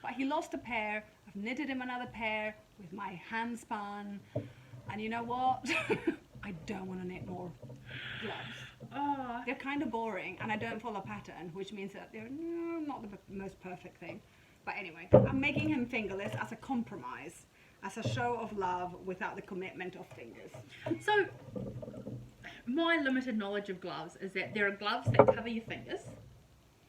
[SPEAKER 2] But he lost a pair. I've knitted him another pair with my hand spun. And you know what? I don't want to knit more gloves.
[SPEAKER 1] Oh,
[SPEAKER 2] They're kind of boring, and I don't follow pattern, which means that they're not the most perfect thing. But anyway, I'm making him fingerless as a compromise, as a show of love without the commitment of fingers.
[SPEAKER 1] so my limited knowledge of gloves is that there are gloves that cover your fingers,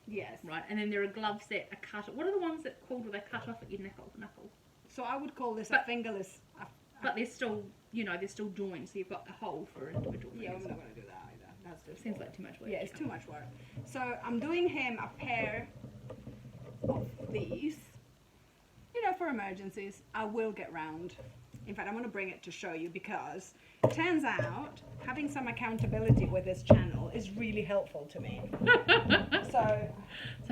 [SPEAKER 2] Yes.
[SPEAKER 1] right? And then there are gloves that are cut. What are the ones that called where they cut off at your knuckle?
[SPEAKER 2] So I would call this a
[SPEAKER 1] But-
[SPEAKER 2] fingerless.
[SPEAKER 1] But they're still, they're still joined, so you've got the hole for individual
[SPEAKER 2] Yeah, I'm
[SPEAKER 1] fingers.
[SPEAKER 2] not going to do that either. That's just
[SPEAKER 1] Seems like too much work.
[SPEAKER 2] Yeah, it's too much work. So I'm doing him a pair of these, for emergencies. I will get round. In fact, I'm going to bring it to show you because it turns out having some accountability with this channel is really helpful to me. So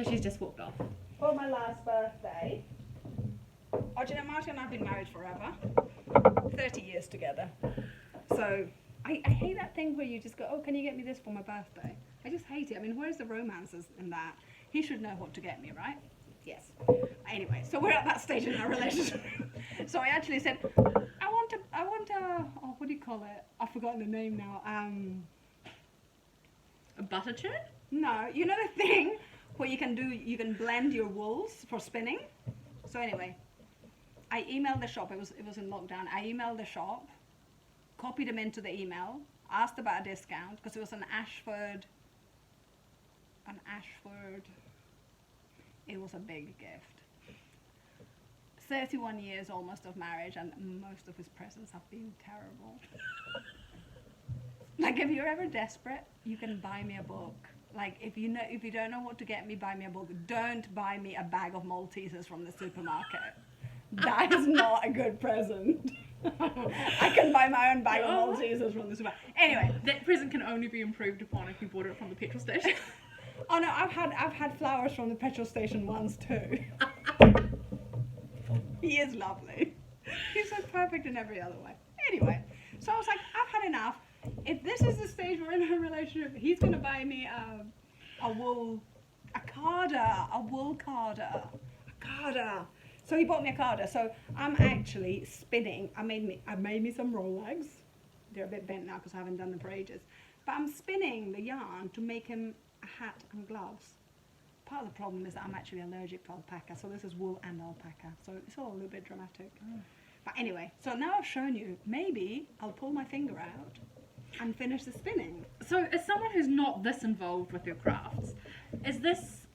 [SPEAKER 1] she's just walked off.
[SPEAKER 2] for my last birthday, Martin and I have been married forever, 30 years together. So I hate that thing where you just go, oh, can you get me this for my birthday? I just hate it. I mean, where's the romances in that? He should know what to get me, right? Yes. Anyway, so we're at that stage in our relationship. So I actually said, I want a, oh, what do you call it? I've forgotten the name now.
[SPEAKER 1] A butter churn?
[SPEAKER 2] No, you know the thing where you can blend your wools for spinning? So anyway, I emailed the shop. It was in lockdown. I emailed the shop, copied them into the email, asked about a discount because it was an Ashford. It was a big gift. 31 years almost of marriage, and most of his presents have been terrible. Like, if you're ever desperate, you can buy me a book. Like, if you don't know what to get me, buy me a book. Don't buy me a bag of Maltesers from the supermarket. That is not a good present. I can buy my own bag of Maltesers from the supermarket. Anyway,
[SPEAKER 1] That present can only be improved upon if you bought it from the petrol station.
[SPEAKER 2] oh no, I've had flowers from the petrol station once too. He is lovely. He's so perfect in every other way. Anyway, so I was like, I've had enough. If this is the stage we're in a relationship, he's gonna buy me a wool carder. So he bought me a carder. So I'm actually spinning. I made me some Rolex. They're a bit bent now because I haven't done them for ages. But I'm spinning the yarn to make him a hat and gloves. Part of the problem is that I'm actually allergic to alpaca, so this is wool and alpaca, so it's all a little bit dramatic. But anyway, so now I've shown you, maybe I'll pull my finger out and finish the spinning.
[SPEAKER 1] So, as someone who's not this involved with your crafts, is this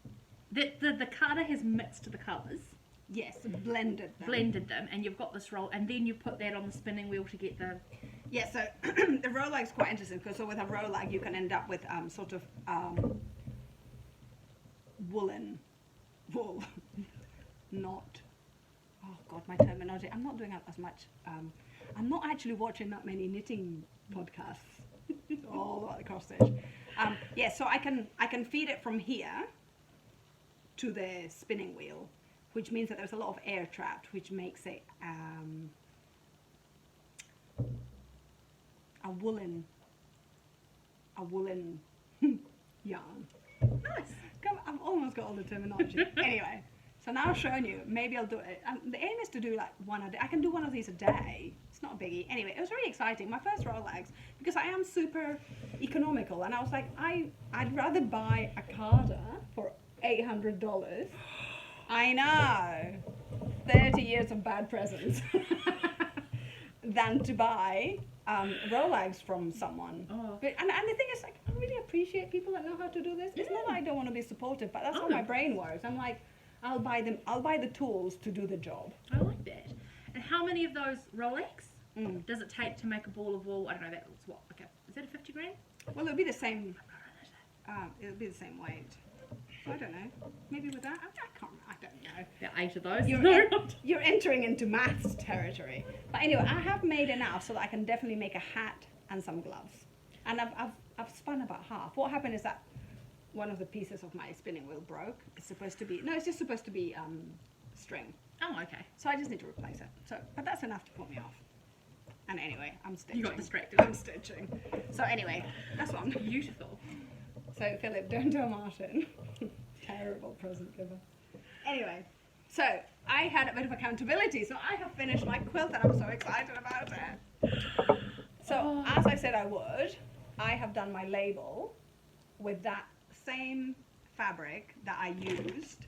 [SPEAKER 1] that the carder has mixed the colours?
[SPEAKER 2] Yes, blended them.
[SPEAKER 1] And you've got this roll, and then you put that on the spinning wheel to get the.
[SPEAKER 2] Yeah, so the Rolag is quite interesting because so with a Rolag you can end up with wool, not. Oh God, my terminology. I'm not doing that as much. I'm not actually watching that many knitting podcasts all across stage. Yeah, so I can feed it from here to the spinning wheel, which means that there's a lot of air trapped, which makes it a woolen yarn.
[SPEAKER 1] Nice.
[SPEAKER 2] I've almost got all the terminology. Anyway, So now I've shown you, maybe I'll do it. The aim is to do like one a day. I can do one of these a day. It's not a biggie. Anyway, it was really exciting. My first Rolex, because I am super economical, and I was like, I'd rather buy a Carter for $800. I know, 30 years of bad presents, than to buy Rolex from someone.
[SPEAKER 1] Oh.
[SPEAKER 2] And the thing is, like, I really appreciate people that know how to do this. It's not that I don't want to be supportive, but that's how my brain works. I'm like, I'll buy the tools to do the job.
[SPEAKER 1] I like that. And how many of those Rolex does it take to make a ball of wool? I don't know, that looks what? Okay, is that a 50 gram?
[SPEAKER 2] Well, it'll be the same. It'll be the same weight. I don't know. Maybe with that, I don't know.
[SPEAKER 1] About 8 of those.
[SPEAKER 2] You're entering into maths territory. But anyway, I have made enough so that I can definitely make a hat and some gloves. And I've spun about half. What happened is that one of the pieces of my spinning wheel broke. It's supposed to be, no, it's just supposed to be string.
[SPEAKER 1] Oh, okay.
[SPEAKER 2] So I just need to replace it. So, but that's enough to put me off. And anyway, I'm stitching.
[SPEAKER 1] You got distracted.
[SPEAKER 2] I'm stitching. So anyway, that's what I'm doing.
[SPEAKER 1] Beautiful.
[SPEAKER 2] So Philip, don't tell Martin. Terrible present giver. Anyway, so I had a bit of accountability. So I have finished my quilt and I'm so excited about it. So as I said I would, I have done my label with that same fabric that I used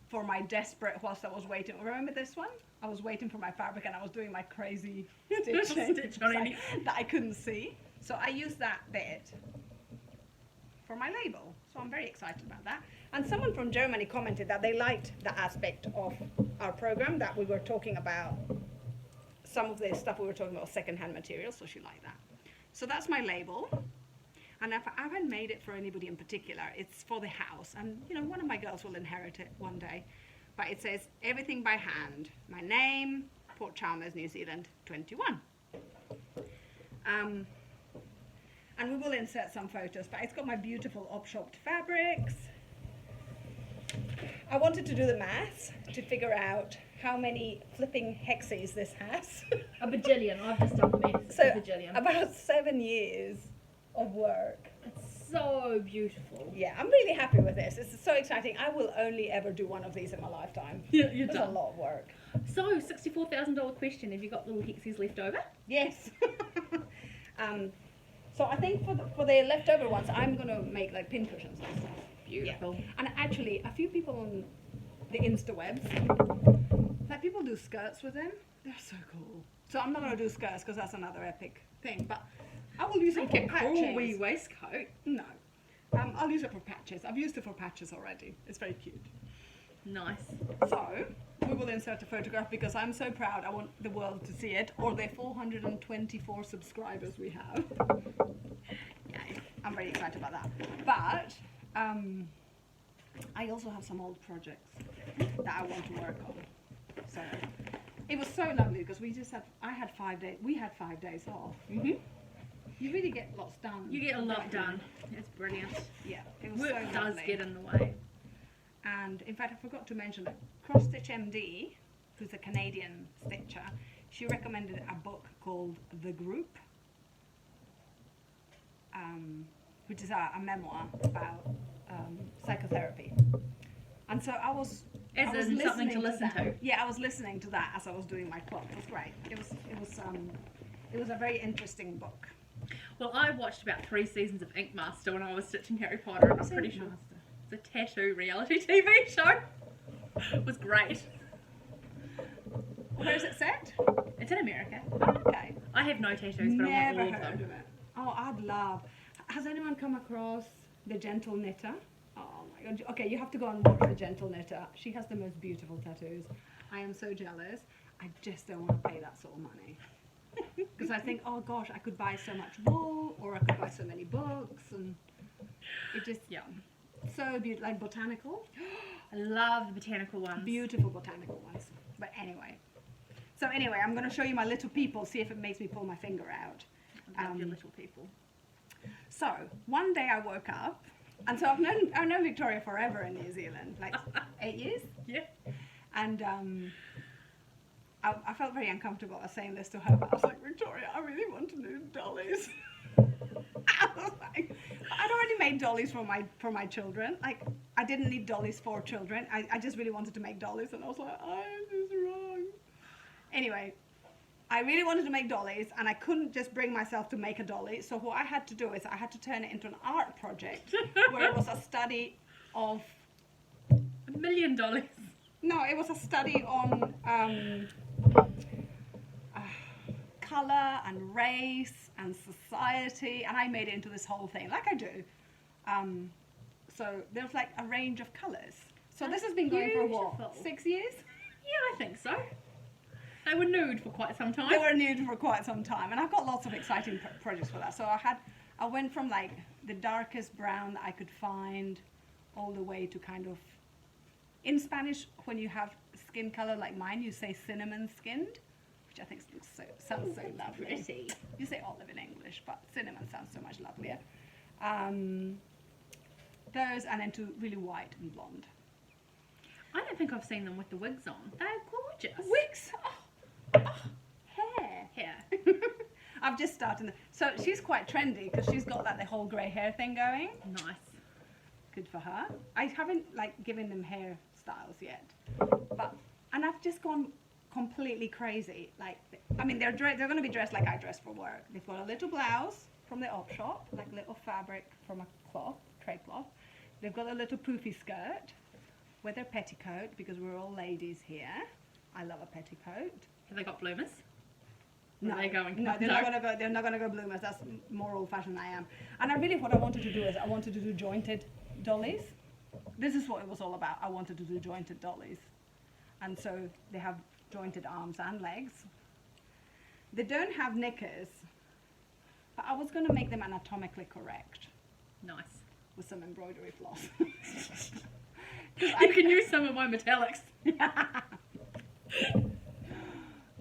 [SPEAKER 2] for my desperate whilst I was waiting. Remember this one? I was waiting for my fabric and I was doing my crazy stitching that I couldn't see. So I used that bit for my label. So I'm very excited about that. And someone from Germany commented that they liked the aspect of our program that we were talking about, some of the stuff we were talking about secondhand materials, so she liked that. So that's my label. And if I haven't made it for anybody in particular, it's for the house. And you know, one of my girls will inherit it one day. But it says everything by hand. My name, Port Chalmers, New Zealand, 21. And we will insert some photos, but it's got my beautiful op-shopped fabrics. I wanted to do the maths to figure out how many flipping hexes this has.
[SPEAKER 1] A bajillion. I've just done the maths.
[SPEAKER 2] So
[SPEAKER 1] A bajillion.
[SPEAKER 2] about 7 years of work.
[SPEAKER 1] It's so beautiful.
[SPEAKER 2] Yeah, I'm really happy with this. This is so exciting. I will only ever do one of these in my lifetime.
[SPEAKER 1] Yeah, you're
[SPEAKER 2] It's
[SPEAKER 1] done.
[SPEAKER 2] a lot of work.
[SPEAKER 1] So, $64,000 question. Have you got little hexies left over?
[SPEAKER 2] Yes. So I think for the leftover ones, I'm going to make like pin cushions and stuff.
[SPEAKER 1] Beautiful.
[SPEAKER 2] Yeah. And actually, a few people on the Instawebs, like people do skirts with them. They're so cool. So I'm not going to do skirts because that's another epic thing. But I will use it for patches.
[SPEAKER 1] Cool wee waistcoat.
[SPEAKER 2] No. I'll use it for patches. I've used it for patches already. It's very cute.
[SPEAKER 1] Nice.
[SPEAKER 2] So we will insert a photograph because I'm so proud. I want the world to see it, or the 424 subscribers we have. Yay. I'm very excited about that. But I also have some old projects that I want to work on. So it was so lovely because we had 5 days. We had 5 days off.
[SPEAKER 1] Mm-hmm.
[SPEAKER 2] You really get lots done.
[SPEAKER 1] You get a lot done. It's brilliant.
[SPEAKER 2] Yeah, it was
[SPEAKER 1] Work
[SPEAKER 2] so
[SPEAKER 1] does
[SPEAKER 2] lovely.
[SPEAKER 1] get in the way.
[SPEAKER 2] And in fact, I forgot to mention that Cross Stitch MD, who's a Canadian stitcher, she recommended a book called The Group, which is a memoir about psychotherapy. And so I was
[SPEAKER 1] something to listen to.
[SPEAKER 2] Yeah, I was listening to that as I was doing my quilt. It was great. It was a very interesting book.
[SPEAKER 1] Well, I watched about 3 seasons of Ink Master when I was stitching Harry Potter, and I'm pretty sure it's a tattoo reality TV show. It was great.
[SPEAKER 2] Where is it set?
[SPEAKER 1] It's in America.
[SPEAKER 2] Oh, okay.
[SPEAKER 1] I have no tattoos, but
[SPEAKER 2] Never
[SPEAKER 1] I want all
[SPEAKER 2] heard
[SPEAKER 1] of
[SPEAKER 2] of
[SPEAKER 1] them.
[SPEAKER 2] it. Oh, I'd love. Has anyone come across The Gentle Knitter? Oh my god. Okay, you have to go and watch The Gentle Knitter. She has the most beautiful tattoos. I am so jealous. I just don't want to pay that sort of money. Because I think, oh gosh, I could buy so much wool, or I could buy so many books, and it just,
[SPEAKER 1] Yeah.
[SPEAKER 2] so beautiful, like botanical.
[SPEAKER 1] I love the botanical ones.
[SPEAKER 2] Beautiful botanical ones. But anyway. So anyway, I'm going to show you my little people, see if it makes me pull my finger out.
[SPEAKER 1] I love your little people.
[SPEAKER 2] So one day I woke up, and so I've known Victoria forever in New Zealand, like 8 years.
[SPEAKER 1] Yeah.
[SPEAKER 2] And I felt very uncomfortable saying this to her, but I was like, Victoria, I really want to do dollies. I'd already made dollies for my children. Like, I didn't need dollies for children. I just really wanted to make dollies, and I was like, oh, this is wrong. Anyway, I really wanted to make dollies, and I couldn't just bring myself to make a dolly. So what I had to do is I had to turn it into an art project where it was a study of
[SPEAKER 1] $1 million.
[SPEAKER 2] No, it was a study on colour and race and society, and I made it into this whole thing, like I do. So there's like a range of colours. So this has been going for what, 6 years?
[SPEAKER 1] Yeah, I think so. They were nude for quite some time.
[SPEAKER 2] They were nude for quite some time, and I've got lots of exciting projects for that. So I went from like the darkest brown that I could find all the way to kind of, in Spanish, when you have skin colour like mine, you say cinnamon skinned, which I think sounds so lovely.
[SPEAKER 1] Pretty.
[SPEAKER 2] You say olive in English, but cinnamon sounds so much lovelier. Those, and then to really white and blonde.
[SPEAKER 1] I don't think I've seen them with the wigs on. They're gorgeous.
[SPEAKER 2] Wigs? Hair. I've just started. So she's quite trendy because she's got like the whole grey hair thing going.
[SPEAKER 1] Nice.
[SPEAKER 2] Good for her. I haven't like given them hairstyles yet, and I've just gone completely crazy. Like, I mean, they're going to be dressed like I dress for work. They've got a little blouse from the op shop, like little fabric from a cloth, tray cloth. They've got a little poofy skirt with their petticoat, because we're all ladies here. I love a petticoat.
[SPEAKER 1] Have they got bloomers?
[SPEAKER 2] No,
[SPEAKER 1] Are they going?
[SPEAKER 2] no, they're not going to go. They're not going to go bloomers. That's more old-fashioned than I am. And what I wanted to do is I wanted to do jointed dollies. This is what it was all about. I wanted to do jointed dollies, and so they have jointed arms and legs. They don't have knickers, but I was going to make them anatomically correct.
[SPEAKER 1] Nice.
[SPEAKER 2] With some embroidery floss.
[SPEAKER 1] You can use some of my metallics.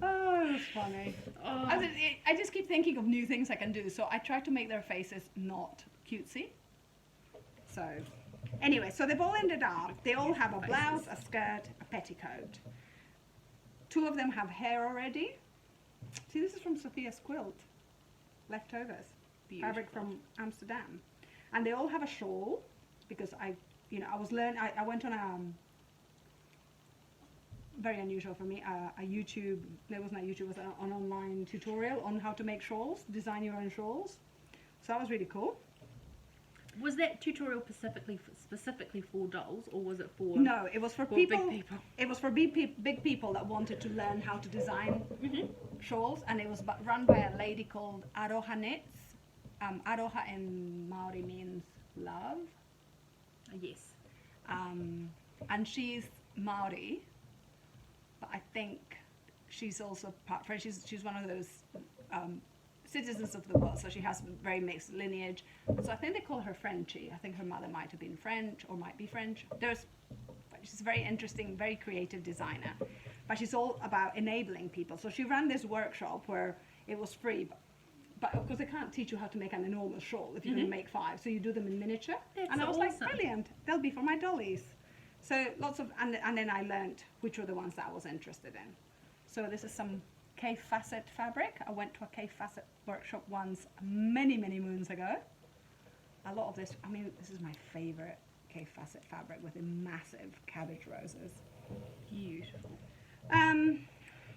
[SPEAKER 2] Oh, it's funny.
[SPEAKER 1] Oh.
[SPEAKER 2] I just keep thinking of new things I can do, so I try to make their faces not cutesy. So, anyway, so they've all ended up, they all have a blouse, a skirt, a petticoat. 2 of them have hair already. See, this is from Sophia's quilt. Leftovers.
[SPEAKER 1] Beautiful.
[SPEAKER 2] Fabric from Amsterdam. And they all have a shawl, because I went on a, very unusual for me, a YouTube, it wasn't a YouTube, it was an online tutorial on how to make shawls, design your own shawls. So that was really cool.
[SPEAKER 1] Was that tutorial specifically for dolls, or was it for?
[SPEAKER 2] No, it was for people.
[SPEAKER 1] Big people.
[SPEAKER 2] It was for big people that wanted to learn how to design shawls, and it was run by a lady called Aroha Knits. Aroha in Maori means love.
[SPEAKER 1] Yes.
[SPEAKER 2] And she's Maori, but I think she's also she's one of those citizens of the world, so she has very mixed lineage. So I think they call her Frenchie. I think her mother might have been French or might be French. She's a very interesting, very creative designer, but she's all about enabling people. So she ran this workshop where it was free, but of course they can't teach you how to make an enormous shawl if you're going to make 5, so you do them in miniature. And I was like, brilliant, they'll be for my dollies. So lots of, and then I learned which were the ones that I was interested in. So this is some K facet fabric. I went to a K facet workshop once many moons ago. A lot of this, I mean, this is my favorite K facet fabric with the massive cabbage roses.
[SPEAKER 1] Beautiful.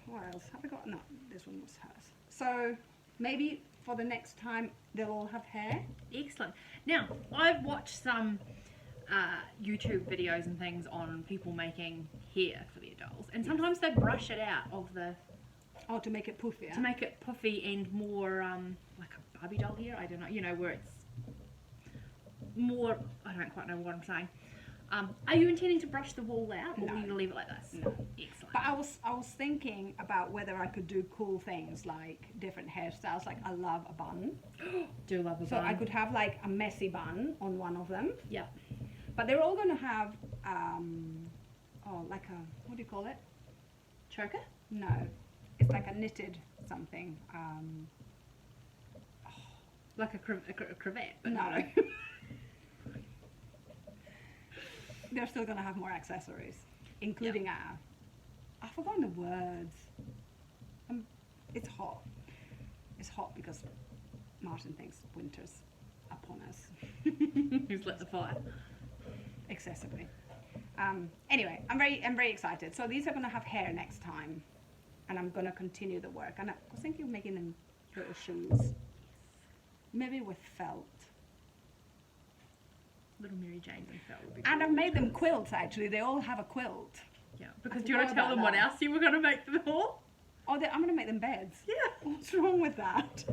[SPEAKER 2] What else have I got? No, this one was hers. So maybe for the next time they'll all have hair.
[SPEAKER 1] Excellent. Now, I've watched some YouTube videos and things on people making hair for their dolls, and sometimes they brush it out of the...
[SPEAKER 2] Oh, to make it poofier.
[SPEAKER 1] To make it puffy and more like a Barbie doll hair, I don't know, you know, where it's more, I don't quite know what I'm saying. Are you intending to brush the wool out, or
[SPEAKER 2] No.
[SPEAKER 1] will you leave it like this?
[SPEAKER 2] No.
[SPEAKER 1] Excellent.
[SPEAKER 2] But I was thinking about whether I could do cool things like different hairstyles. Like I love a bun.
[SPEAKER 1] Do love a
[SPEAKER 2] So
[SPEAKER 1] bun.
[SPEAKER 2] I could have like a messy bun on one of them.
[SPEAKER 1] Yeah.
[SPEAKER 2] But they're all going to have, like a, what do you call it?
[SPEAKER 1] Choker?
[SPEAKER 2] No, it's like a knitted something.
[SPEAKER 1] Like a cravat? But
[SPEAKER 2] No. They're still going to have more accessories, including I've forgotten the words. It's hot. It's hot because Martin thinks winter's upon us.
[SPEAKER 1] Who's lit the fire?
[SPEAKER 2] Excessively. Anyway, I'm very excited. So these are going to have hair next time, and I'm going to continue the work. And I was thinking of making them little shoes, maybe with felt.
[SPEAKER 1] Little Mary Jane's and felt would be
[SPEAKER 2] And I've
[SPEAKER 1] cool.
[SPEAKER 2] made them quilts actually. They all have a quilt.
[SPEAKER 1] Yeah, because
[SPEAKER 2] I
[SPEAKER 1] do you want to
[SPEAKER 2] forgot
[SPEAKER 1] tell them
[SPEAKER 2] about
[SPEAKER 1] what
[SPEAKER 2] that.
[SPEAKER 1] else you were going to make them all?
[SPEAKER 2] Oh, I'm going to make them beds.
[SPEAKER 1] Yeah.
[SPEAKER 2] What's wrong with that?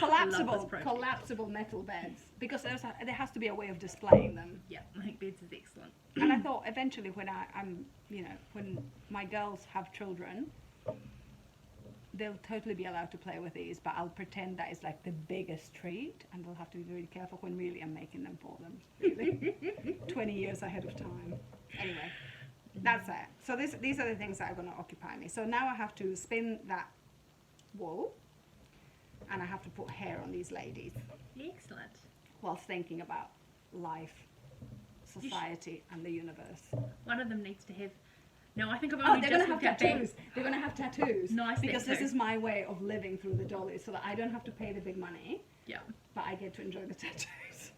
[SPEAKER 1] Love this project.
[SPEAKER 2] Collapsible metal beds, because there has to be a way of displaying them.
[SPEAKER 1] Yeah, I think beds is excellent.
[SPEAKER 2] And I thought eventually when when my girls have children, they'll totally be allowed to play with these, but I'll pretend that it's like the biggest treat, and they'll have to be really careful when really I'm making them for them. Really, 20 years ahead of time. Anyway, that's it. So these are the things that are going to occupy me. So now I have to spin that wool, and I have to put hair on these ladies
[SPEAKER 1] Excellent.
[SPEAKER 2] whilst thinking about life, society, and the universe.
[SPEAKER 1] One of them needs to have. No, I think I've
[SPEAKER 2] Oh,
[SPEAKER 1] only
[SPEAKER 2] they're
[SPEAKER 1] just
[SPEAKER 2] going to have
[SPEAKER 1] looked at
[SPEAKER 2] tattoos. They're going to have tattoos.
[SPEAKER 1] Nice,
[SPEAKER 2] because
[SPEAKER 1] that
[SPEAKER 2] this
[SPEAKER 1] too.
[SPEAKER 2] is my way of living through the dollies, so that I don't have to pay the big money,
[SPEAKER 1] Yeah.
[SPEAKER 2] but I get to enjoy the tattoos.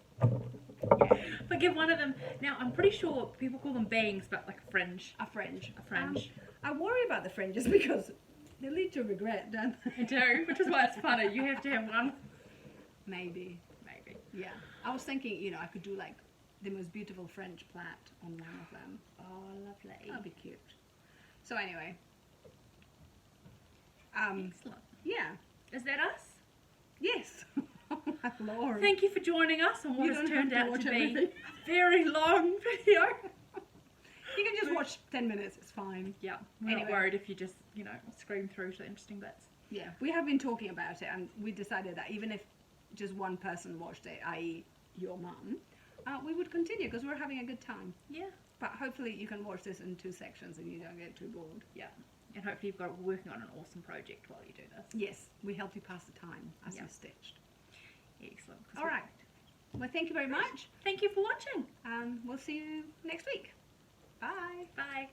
[SPEAKER 1] But give one of them. Now, I'm pretty sure people call them bangs, but like a fringe.
[SPEAKER 2] A fringe.
[SPEAKER 1] A fringe.
[SPEAKER 2] I worry about the fringes because they lead to regret, don't they?
[SPEAKER 1] I do, which is why it's funny. You have to have one.
[SPEAKER 2] Maybe.
[SPEAKER 1] Maybe.
[SPEAKER 2] Yeah. I was thinking, I could do like the most beautiful French plait on one of them.
[SPEAKER 1] Oh, lovely.
[SPEAKER 2] That'd be cute. So anyway.
[SPEAKER 1] Excellent.
[SPEAKER 2] Yeah.
[SPEAKER 1] Is that us?
[SPEAKER 2] Yes. Oh my Lord.
[SPEAKER 1] Thank you for joining us on what
[SPEAKER 2] You
[SPEAKER 1] has
[SPEAKER 2] don't
[SPEAKER 1] turned
[SPEAKER 2] have to
[SPEAKER 1] out
[SPEAKER 2] watch
[SPEAKER 1] to be
[SPEAKER 2] everything.
[SPEAKER 1] a very long video.
[SPEAKER 2] You can just watch 10 minutes, it's fine.
[SPEAKER 1] Yeah, we're not
[SPEAKER 2] Anyway.
[SPEAKER 1] worried if you just, scream through to the interesting bits.
[SPEAKER 2] Yeah, we have been talking about it, and we decided that even if just one person watched it, i.e. your mum, we would continue because we're having a good time.
[SPEAKER 1] Yeah.
[SPEAKER 2] But hopefully you can watch this in 2 sections and you don't get too bored.
[SPEAKER 1] Yeah. And hopefully you've got working on an awesome project while you do this.
[SPEAKER 2] Yes, we help you pass the time as
[SPEAKER 1] Yeah.
[SPEAKER 2] you stitched.
[SPEAKER 1] Excellent.
[SPEAKER 2] All right. Well, thank you very much.
[SPEAKER 1] Thank you for watching.
[SPEAKER 2] We'll see you next week. Bye.
[SPEAKER 1] Bye.